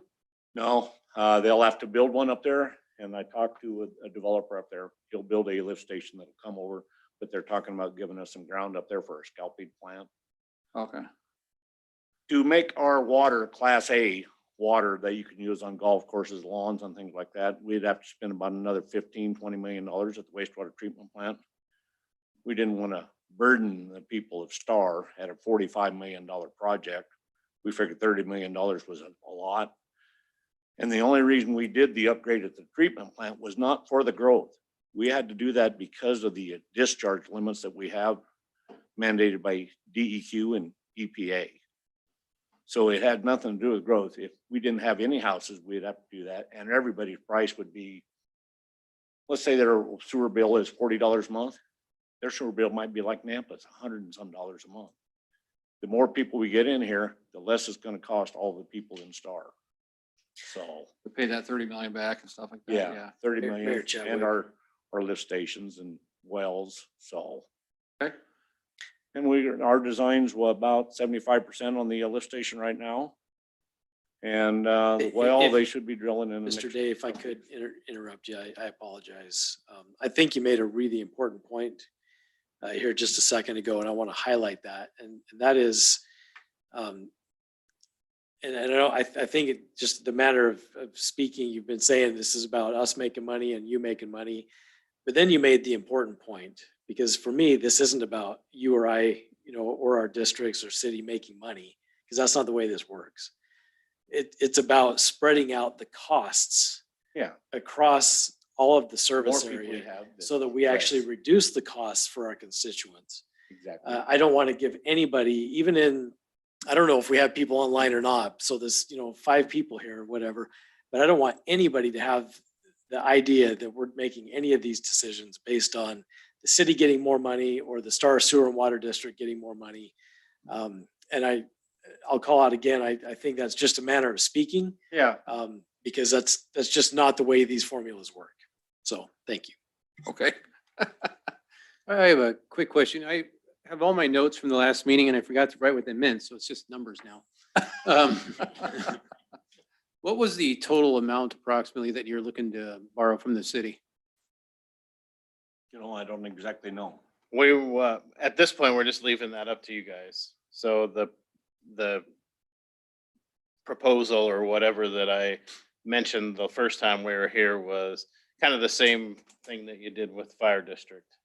No, they'll have to build one up there. And I talked to a developer up there. He'll build a lift station that'll come over, but they're talking about giving us some ground up there for a scalping plant. Okay. To make our water Class A water that you can use on golf courses, lawns and things like that, we'd have to spend about another $15-20 million at the wastewater treatment plant. We didn't want to burden the people of Star at a $45 million project. We figured $30 million was a lot. And the only reason we did the upgrade at the treatment plant was not for the growth. We had to do that because of the discharge limits that we have mandated by DEQ and EPA. So it had nothing to do with growth. If we didn't have any houses, we'd have to do that. And everybody's price would be, let's say their sewer bill is $40 a month. Their sewer bill might be like Nampa's, $100 and some a month. The more people we get in here, the less it's going to cost all the people in Star. So To pay that 30 million back and stuff like that. yeah, 30 Mayor million Chadwick. and our lift stations and wells, so. Okay. And our designs were about 75% on the lift station right now. And well, If- they should be drilling in the Mr. next. Day, if I could interrupt you, I apologize. I think you made a really important point here just a second ago, and I want to highlight that. And that is, And I don't know, I think it just the matter of speaking, you've been saying this is about us making money and you making money. But then you made the important point, because for me, this isn't about you or I, or our districts or city making money, because that's not the way this works. It's about spreading out the costs Yeah. across all of the More service people we area have, the so that we actually less. reduce the costs for our constituents. Exactly. I don't want to give anybody, even in, I don't know if we have people online or not, so there's, 5 people here or whatever, but I don't want anybody to have the idea that we're making any of these decisions based on the city getting more money or the Star Sewer and Water District getting more money. And I'll call out again, I think that's just a matter of speaking, Yeah. because that's just not the way these formulas work. So, thank you. Okay. I have a quick question. I have all my notes from the last meeting and I forgot to write what they meant, so it's just numbers now. What was the total amount approximately that you're looking to borrow from the city? I don't exactly know. We, at this point, we're just leaving that up to you guys. So the proposal or whatever that I mentioned the first time we were here was kind of the same thing that you did with fire district.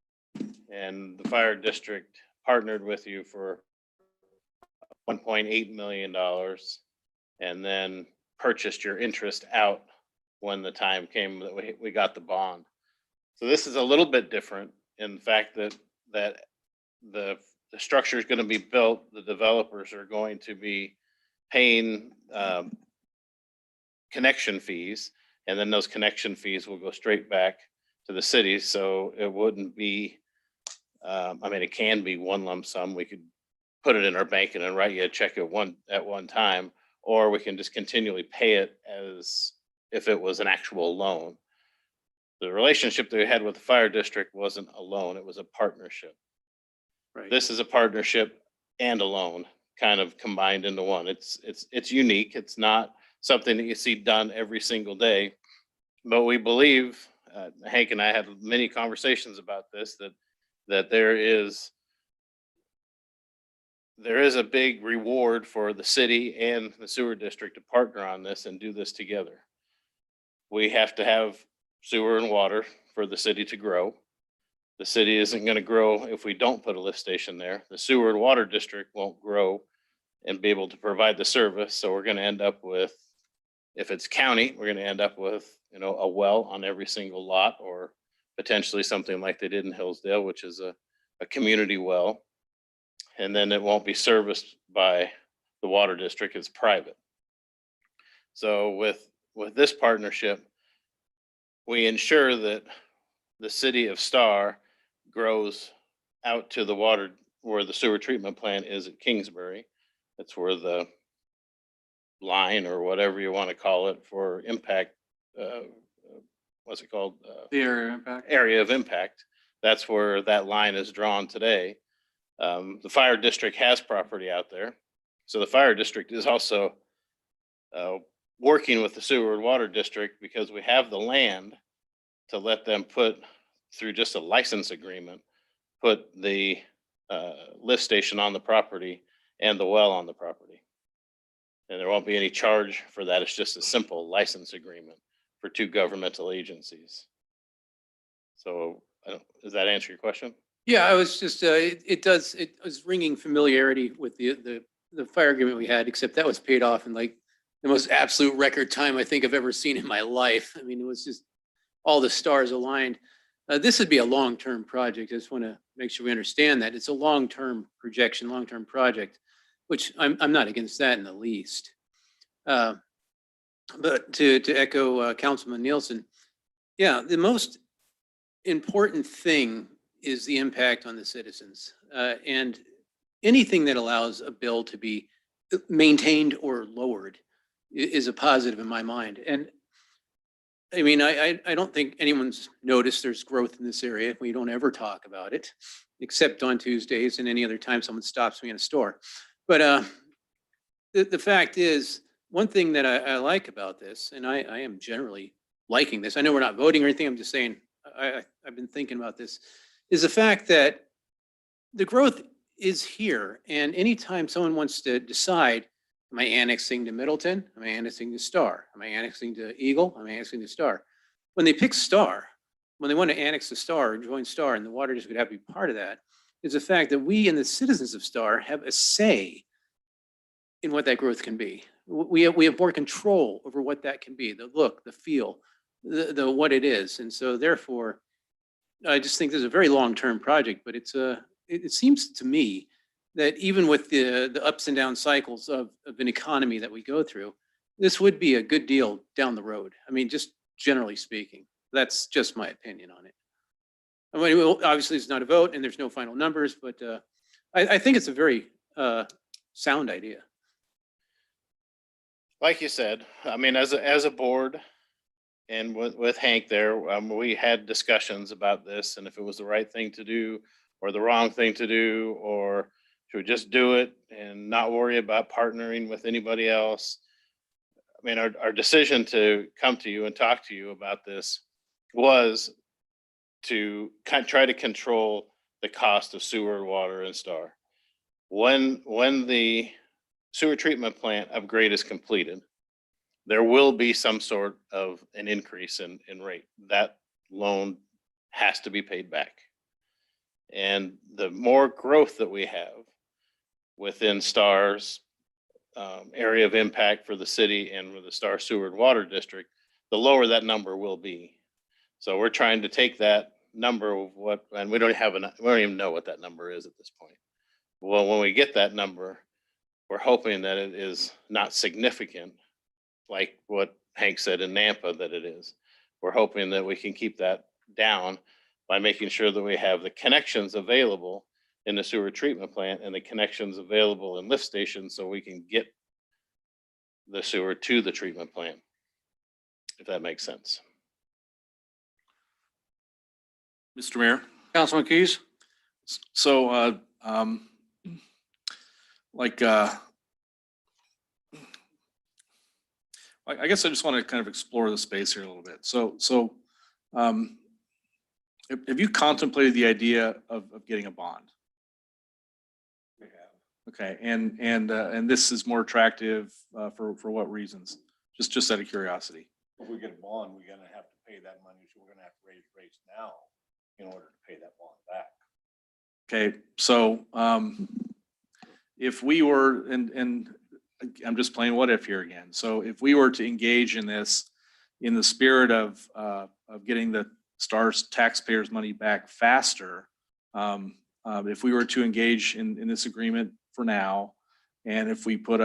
And the fire district partnered with you for $1.8 million and then purchased your interest out when the time came that we got the bond. So this is a little bit different in the fact that the structure is going to be built. The developers are going to be paying connection fees, and then those connection fees will go straight back to the city. So it wouldn't be, it can be one lump sum. We could put it in our bank and then write you a check at one time, or we can just continually pay it as if it was an actual loan. The relationship that we had with the fire district wasn't a loan, it was a partnership. Right. This is a partnership and a loan kind of combined into one. It's unique. It's not something that you see done every single day, but we believe, Hank and I had many conversations about this, that there is a big reward for the city and the sewer district to partner on this and do this together. We have to have sewer and water for the city to grow. The city isn't going to grow if we don't put a lift station there. The sewer and water district won't grow and be able to provide the service. So we're going to end up with, if it's county, we're going to end up with, a well on every single lot, or potentially something like they did in Hillsdale, which is a community well. And then it won't be serviced by the water district, it's private. So with this partnership, we ensure that the city of Star grows out to the water where the sewer treatment plant is at Kingsbury. That's where the line, or whatever you want to call it, for impact, what's it called? The area of impact. Area of impact. That's where that line is drawn today. The fire district has property out there. So the fire district is also working with the sewer and water district, because we have the land to let them put, through just a license agreement, put the lift station on the property and the well on the property. And there won't be any charge for that. It's just a simple license agreement for 2 governmental agencies. So does that answer your question? Yeah, I was just, it was ringing familiarity with the fire agreement we had, except that was paid off in like the most absolute record time I think I've ever seen in my life. I mean, it was just all the stars aligned. This would be a long-term project. I just want to make sure we understand that. It's a long-term projection, long-term project, which I'm not against that in the least. But to echo Councilman Nielsen, yeah, the most important thing is the impact on the citizens. And anything that allows a bill to be maintained or lowered is a positive in my mind. And I mean, I don't think anyone's noticed there's growth in this area. We don't ever talk about it, except on Tuesdays and any other time someone stops me in a store. But the fact is, one thing that I like about this, and I am generally liking this, I know we're not voting or anything, I'm just saying, I've been thinking about this, is the fact that the growth is here. And anytime someone wants to decide Am I annexing to Middleton? Am I annexing to Star? Am I annexing to Eagle? Am I annexing to Star? When they pick Star, when they want to annex to Star or join Star and the water district would have to be part of that, is the fact that we and the citizens of Star have a say in what that growth can be. We have more control over what that can be, the look, the feel, the what it is. And so therefore, I just think this is a very long-term project, but it seems to me that even with the ups and down cycles of an economy that we go through, this would be a good deal down the road. I mean, just generally speaking, that's just my opinion on it. I mean, obviously it's not a vote and there's no final numbers, but I think it's a very sound idea. Like you said, I mean, as a board and with Hank there, we had discussions about this and if it was the right thing to do or the wrong thing to do, or should we just do it and not worry about partnering with anybody else? I mean, our decision to come to you and talk to you about this was to try to control the cost of sewer, water, and Star. When the sewer treatment plant upgrade is completed, there will be some sort of an increase in rate. That loan has to be paid back. And the more growth that we have within Star's area of impact for the city and with the Star Sewer and Water District, the lower that number will be. So we're trying to take that number of what, and we don't even know what that number is at this point. Well, when we get that number, we're hoping that it is not significant, like what Hank said in Nampa that it is. We're hoping that we can keep that down by making sure that we have the connections available in the sewer treatment plant and the connections available in lift stations so we can get the sewer to the treatment plant, if that makes sense. Mr. Mayor. Councilman Keys? So, I guess I just want to kind of explore the space here a little bit. So, have you contemplated the idea of getting a bond? We have. Okay, and this is more attractive for what reasons? Just out of curiosity. If we get a bond, we're gonna have to pay that money, so we're gonna have to raise rates now in order to pay that bond back. Okay, so if we were, and I'm just playing what if here again. So if we were to engage in this in the spirit of getting the Star's taxpayers' money back faster, if we were to engage in this agreement for now, and if we put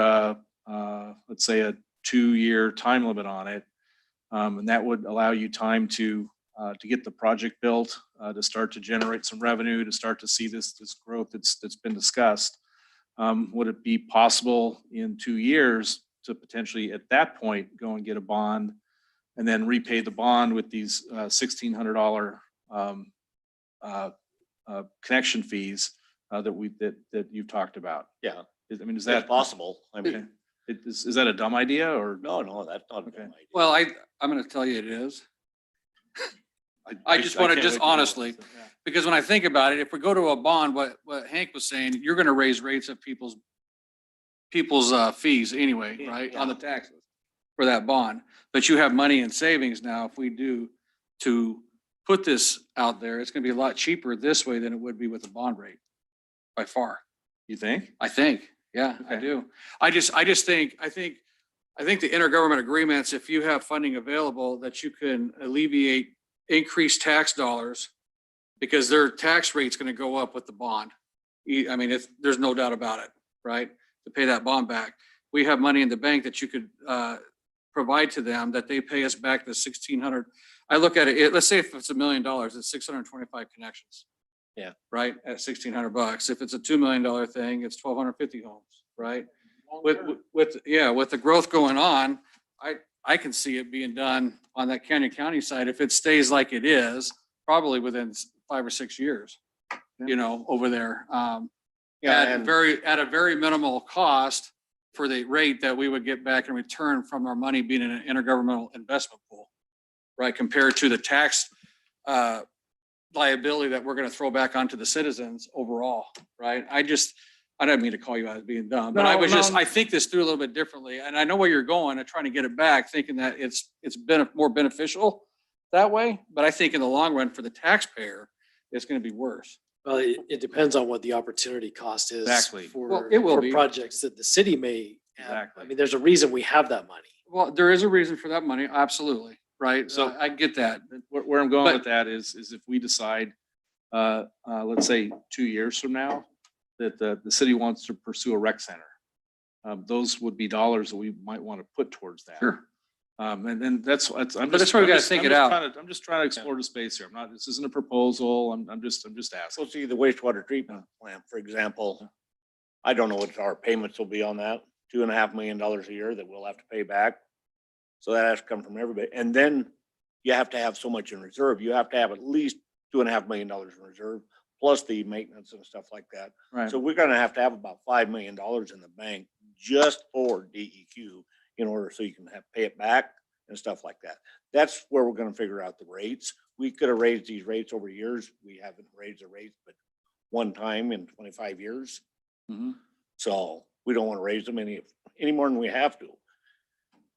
let's say a 2-year time limit on it, and that would allow you time to get the project built, to start to generate some revenue, to start to see this growth that's been discussed. Would it be possible in 2 years to potentially at that point go and get a bond and then repay the bond with these $1,600 connection fees that you've talked about? Yeah, Is that's that possible. I mean, okay? Is that a dumb idea or? no, that's not a Okay. dumb idea. Well, I'm going to tell you it is. I just want to can't just wait to hear honestly, it. Yeah. because when I think about it, if we go to a bond, what Hank was saying, you're going to raise rates of people's fees anyway, Yeah, right? yeah. On the taxes for that bond. But you have money in savings now. If we do to put this out there, it's going to be a lot cheaper this way than it would be with a bond rate by far. You think? I think, yeah, I Okay. do. I think the intergovernment agreements, if you have funding available, that you can alleviate increased tax dollars because their tax rate's going to go up with the bond. I mean, there's no doubt about it, right? To pay that bond back. We have money in the bank that you could provide to them that they pay us back the 1,600. I look at it, let's say if it's $1 million, it's 625 connections. Yeah. Right, at $1,600. If it's a $2 million thing, it's 1,250 homes, right? With the growth going on, I can see it being done on that Canyon County side if it stays like it is, probably within 5 or 6 years, over there. Yeah, At a very minimal cost for the rate that we would get back in return from our money being in an intergovernmental investment pool, right? Compared to the tax liability that we're going to throw back onto the citizens overall, right? I I didn't mean to call you out as being dumb, but I was just, I think this through a little bit differently. And I know where you're going and trying to get it back, thinking that it's been more beneficial that way. But I think in the long run for the taxpayer, it's going to be worse. Well, it depends on what the opportunity cost is. Exactly. Well, For, it will for be. projects that the city may have. Exactly. I mean, there's a reason we have that money. Well, there is a reason for that money. Absolutely. Right. So So- I get that. Where I'm going But- with that is if we decide, let's say 2 years from now, that the city wants to pursue a rec center, those would be dollars that we might want to put towards that. Sure. And then that's, I'm But just. that's why we I'm gotta just- think I'm it just out. trying to- I'm just trying to explore the space here. I'm not, this isn't a proposal. I'm just asking. So see the wastewater treatment plant, for example, I don't know what our payments will be on that, $2.5 million a year that we'll have to pay back. So that has to come from everybody. And then you have to have so much in reserve. You have to have at least $2.5 million in reserve, plus the maintenance and stuff like that. Right. So we're gonna have to have about $5 million in the bank just for DEQ in order so you can pay it back and stuff like that. That's where we're gonna figure out the rates. We could have raised these rates over years. We haven't raised the rates, but one time in 25 years. Mhm. So we don't want to raise them any more than we have to.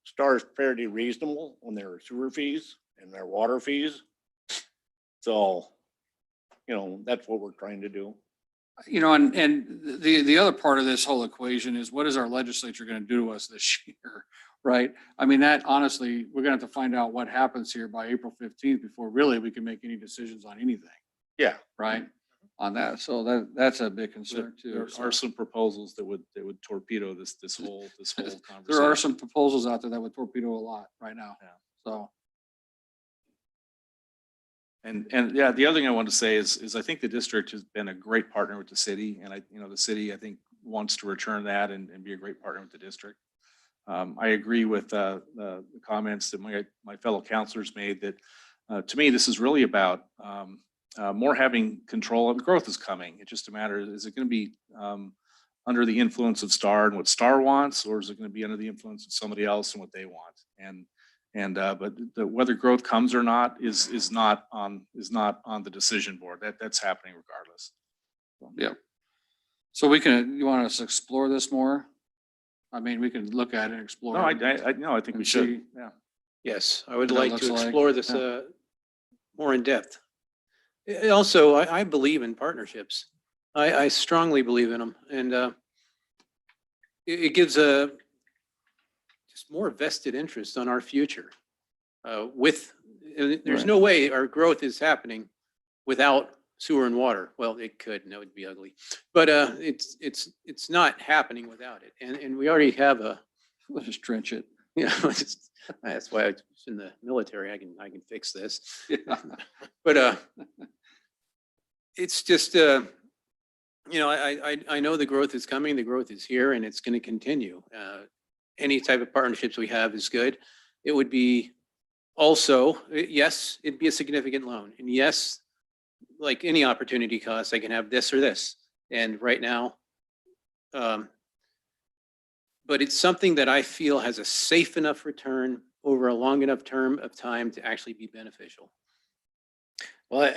Star is fairly reasonable on their sewer fees and their water fees. So, that's what we're trying to do. And the other part of this whole equation is what is our legislature going to do to us this year? Right? I mean, that honestly, we're going to have to find out what happens here by April 15th before really we can make any decisions on anything. Yeah. Right? On that. So that's a big concern too. There So are some proposals that would torpedo this whole conversation. there are some proposals out there that would torpedo a lot right now. Yeah. So. And yeah, the other thing I want to say is I think the district has been a great partner with the city, and the city, I think, wants to return that and be a great partner with the district. I agree with the comments that my fellow counselors made that to me, this is really about more having control. And growth is coming. It's just a matter, is it going to be under the influence of Star and what Star wants, or is it going to be under the influence of somebody else and what they want? But whether growth comes or not is not on the decision board. That's happening regardless. Yeah. So you want us to explore this more? I mean, we can look at it and explore. No, it I think we and should. see. Yeah. Yes, I would What that like looks to like. explore this Yeah. more in depth. Also, I believe in partnerships. I strongly believe in them, and it gives just more vested interest on our future. There's Right. no way our growth is happening without sewer and water. Well, it could, and that would be ugly, but it's not happening without it. And we already have Let's just trench it. that's why I was in the military. I can fix this. Yeah. But it's just I know the growth is coming, the growth is here, and it's going to continue. Any type of partnerships we have is good. It would be also, yes, it'd be a significant loan, and yes, like any opportunity cost, I can have this or this. And right now, but it's something that I feel has a safe enough return over a long enough term of time to actually be beneficial. Well,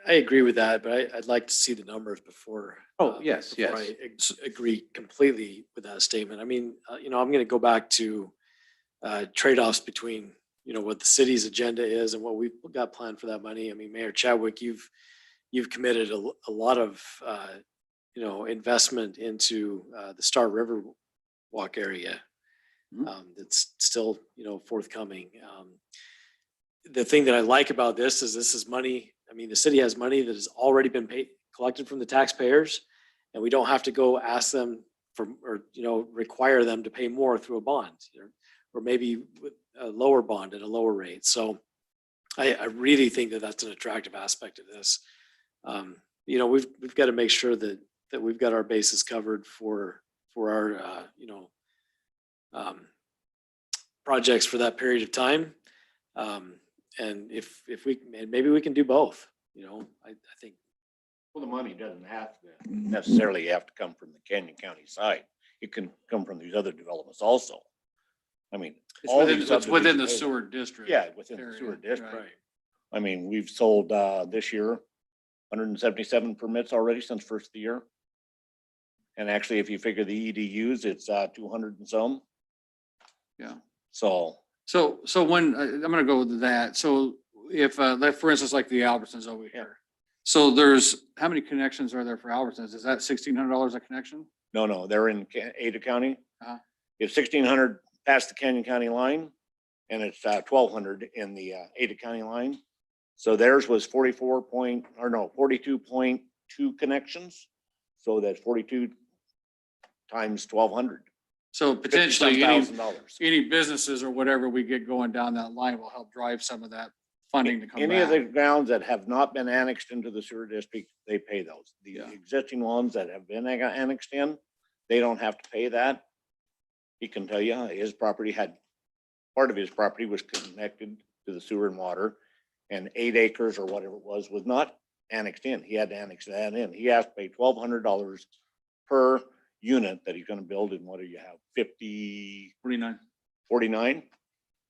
I agree with that, but I'd like to see the numbers before. Oh, yes, before yes. I agree completely with that statement. I mean, I'm going to go back to trade-offs between, what the city's agenda is and what we've got planned for that money. I mean, Mayor Chadwick, you've committed a lot of, investment into the Star River Walk area. That's still, forthcoming. The thing that I like about this is money. I mean, the city has money that has already been collected from the taxpayers, and we don't have to go ask them require them to pay more through a bond, or maybe with a lower bond at a lower rate. So I really think that that's an attractive aspect of this. We've got to make sure that we've got our bases covered for our, projects for that period of time. And if maybe we can do both, I think. Well, the money doesn't have to necessarily have to come from the Canyon County side. It can come from these other developments also. I mean, It's all within, these it's within the subdivisions- sewer district. Yeah, within the area, sewer district. right. I mean, we've sold this year 177 permits already since first of the year. And actually, if you figure the EDUs, it's 200 and some. Yeah. So So when, I'm gonna go with that. So if, like, for instance, like the Albertsons over here. So there's, how many connections are there for Albertsons? Is that $1,600 a connection? no, they're in Ada County. Uh-huh. It's 1,600 past the Canyon County line, and it's 1,200 in the Ada County line. So theirs was 42.2 connections. So that's 42 times 1,200. So potentially $50,000. any businesses or whatever we get going down that line will help drive some of that funding to come Any of the back. grounds that have not been annexed into the sewer district, they pay those. The Yeah. existing ones that have been annexed in, they don't have to pay that. He can tell you, his property had, part of his property was connected to the sewer and water, and 8 acres or whatever it was not annexed in. He had to annex that in. He has to pay $1,200 per unit that he's gonna build in. What do you have, 49?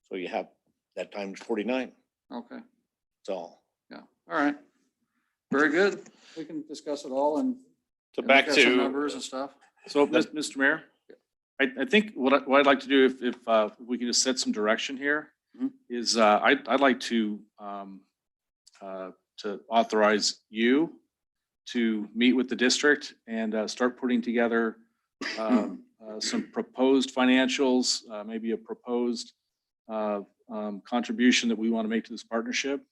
So you have that times 49. Okay, So yeah, all right. Very good. We can discuss it all and. So and back look at some to, numbers and stuff. So, Mr. Mayor, I think what I'd like to do, if we can just set some direction here, Mhm. is I'd like to authorize you to meet with the district and start putting together some proposed financials, maybe a proposed contribution that we want to make to this partnership,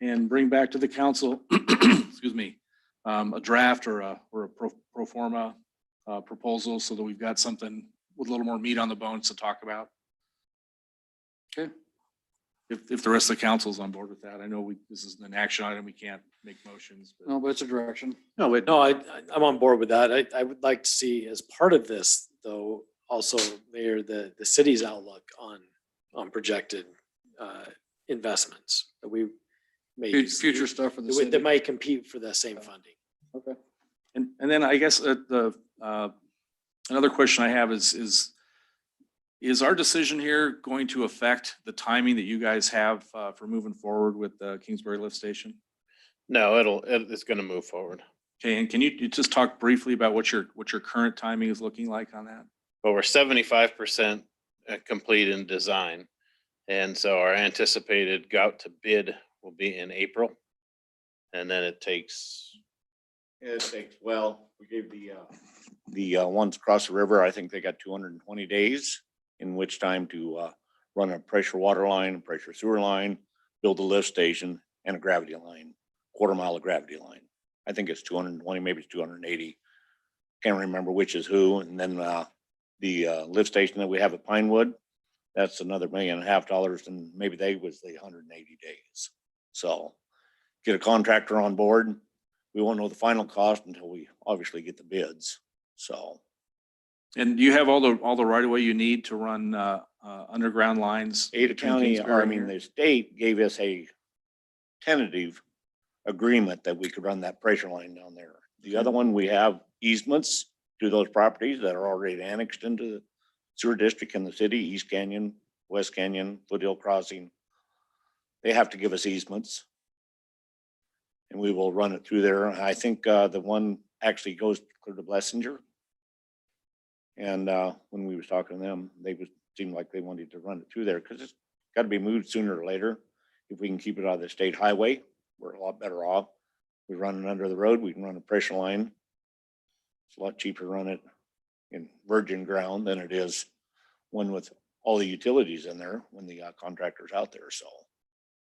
and bring back to the council, excuse me, a draft or a pro forma proposal, so that we've got something with a little more meat on the bones to talk about. Okay. If the rest of the council's on board with that. I know this is an action item, we can't make motions, but. No, but it's a direction. No, I'm on board with that. I would like to see as part of this, though, also Mayor, the city's outlook on projected investments that we may use. Future stuff for the that city. might compete for the same funding. Okay. And then I guess another question I have is our decision here going to affect the timing that you guys have for moving forward with the Kingsbury Lift Station? no, it's going to move forward. Okay, and can you just talk briefly about what your current timing is looking like on that? But we're 75% complete in design. And so our anticipated go out to bid will be in April. And then it takes, well, we gave the ones across the river, I think they got 220 days, in which time to run a pressure water line, pressure sewer line, build a lift station, and a gravity line, 1/4 mile of gravity line. I think it's 220, maybe it's 280. Can't remember which is who. And then the lift station that we have at Pinewood, that's another $1.5 million, and maybe they was the 180 days. So get a contractor on board. We won't know the final cost until we obviously get the bids. So. And do you have all the right of way you need to run underground lines? Ada between County, Kingsbury or I and mean, here? the state gave us a tentative agreement that we could run that pressure line down there. The other one, we have easements to those properties that are already annexed into the sewer district in the city, East Canyon, West Canyon, Foothill Crossing. They have to give us easements. And we will run it through there. I think the one actually goes clear to Blessinger. And when we was talking to them, seemed like they wanted to run it through there because it's got to be moved sooner or later. If we can keep it out of the state highway, we're a lot better off. We run it under the road, we can run a pressure line. It's a lot cheaper to run it in virgin ground than it is one with all the utilities in there when the contractor's out there, so.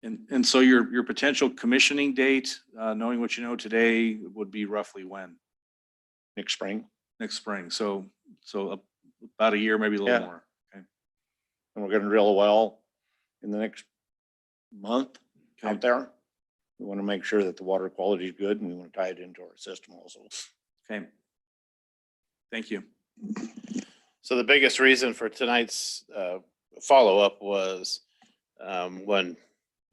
And so your potential commissioning date, knowing what you know today, would be roughly when? Next spring. Next spring. So about a year, maybe a little Yeah. more. Okay. And we're gonna drill a well in the next month Okay. out there. We want to make sure that the water quality is good, and we want to tie it into our system also. Okay. Thank you. so the biggest reason for tonight's follow-up was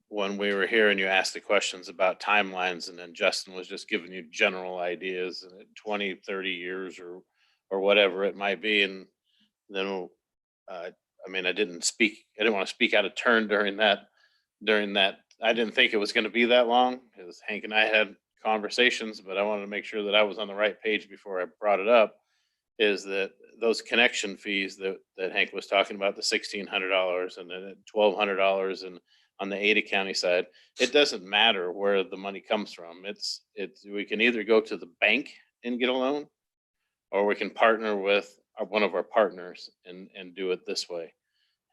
when we were here and you asked the questions about timelines, and then Justin was just giving you general ideas and 20, 30 years or whatever it might be. And then, I didn't want to speak out of turn during that. I didn't think it was going to be that long, because Hank and I had conversations, but I wanted to make sure that I was on the right page before I brought it up, is that those connection fees that Hank was talking about, the $1,600 and then $1,200 and on the Ada County side, it doesn't matter where the money comes from. We can either go to the bank and get a loan, or we can partner with one of our partners and do it this way.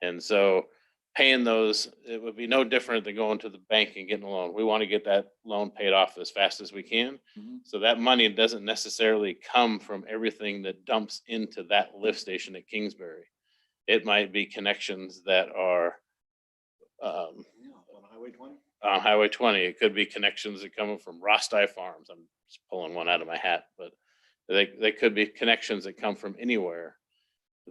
And so paying those, it would be no different than going to the bank and getting a loan. We want to get that loan paid off as fast as we can. So that money doesn't necessarily come from everything that dumps into that lift station at Kingsbury. It might be connections that are On Highway 20? on Highway 20. It could be connections that come from Rosti Farms. I'm just pulling one out of my hat, but they could be connections that come from anywhere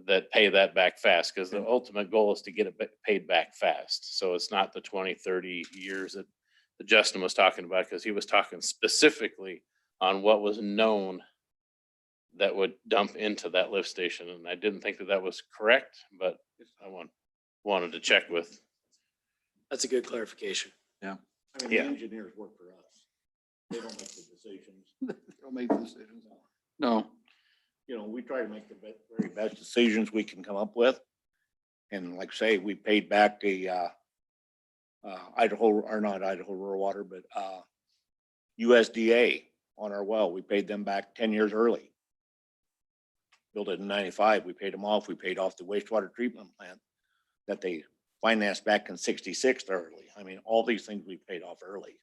that pay that back fast, because the ultimate goal is to get it paid back fast. So it's not the 20, 30 years that Justin was talking about, because he was talking specifically on what was known that would dump into that lift station. And I didn't think that was correct, but I wanted to check with. That's a good clarification. I mean, the Yeah. engineers work for us. They don't make the decisions. Don't make the decisions. No. You know, we try to make the very best decisions we can come up with. And like I say, we paid back the Idaho, or not Idaho Rural Water, but USDA on our well. We paid them back 10 years early. Built it in 95. We paid them off. We paid off the wastewater treatment plant that they financed back in 66 early. I mean, all these things we paid off early.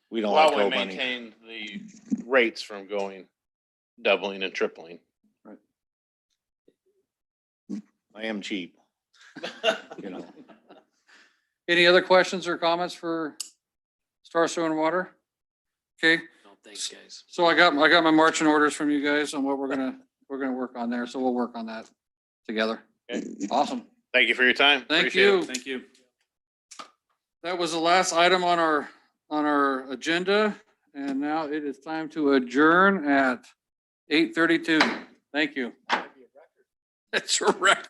We don't like While we to owe money. maintain the rates from doubling and tripling. I am cheap, you know. Any other questions or comments for Star Sewer and Water? Okay, No, thanks, guys. so I got my marching orders from you guys on what we're gonna work on there. So we'll work on that together. Okay. Awesome. Thank you for your time. Thank Appreciate you. it. Thank you. That was the last item on our agenda, and now it is time to adjourn at 8:32. Thank you. It's a record.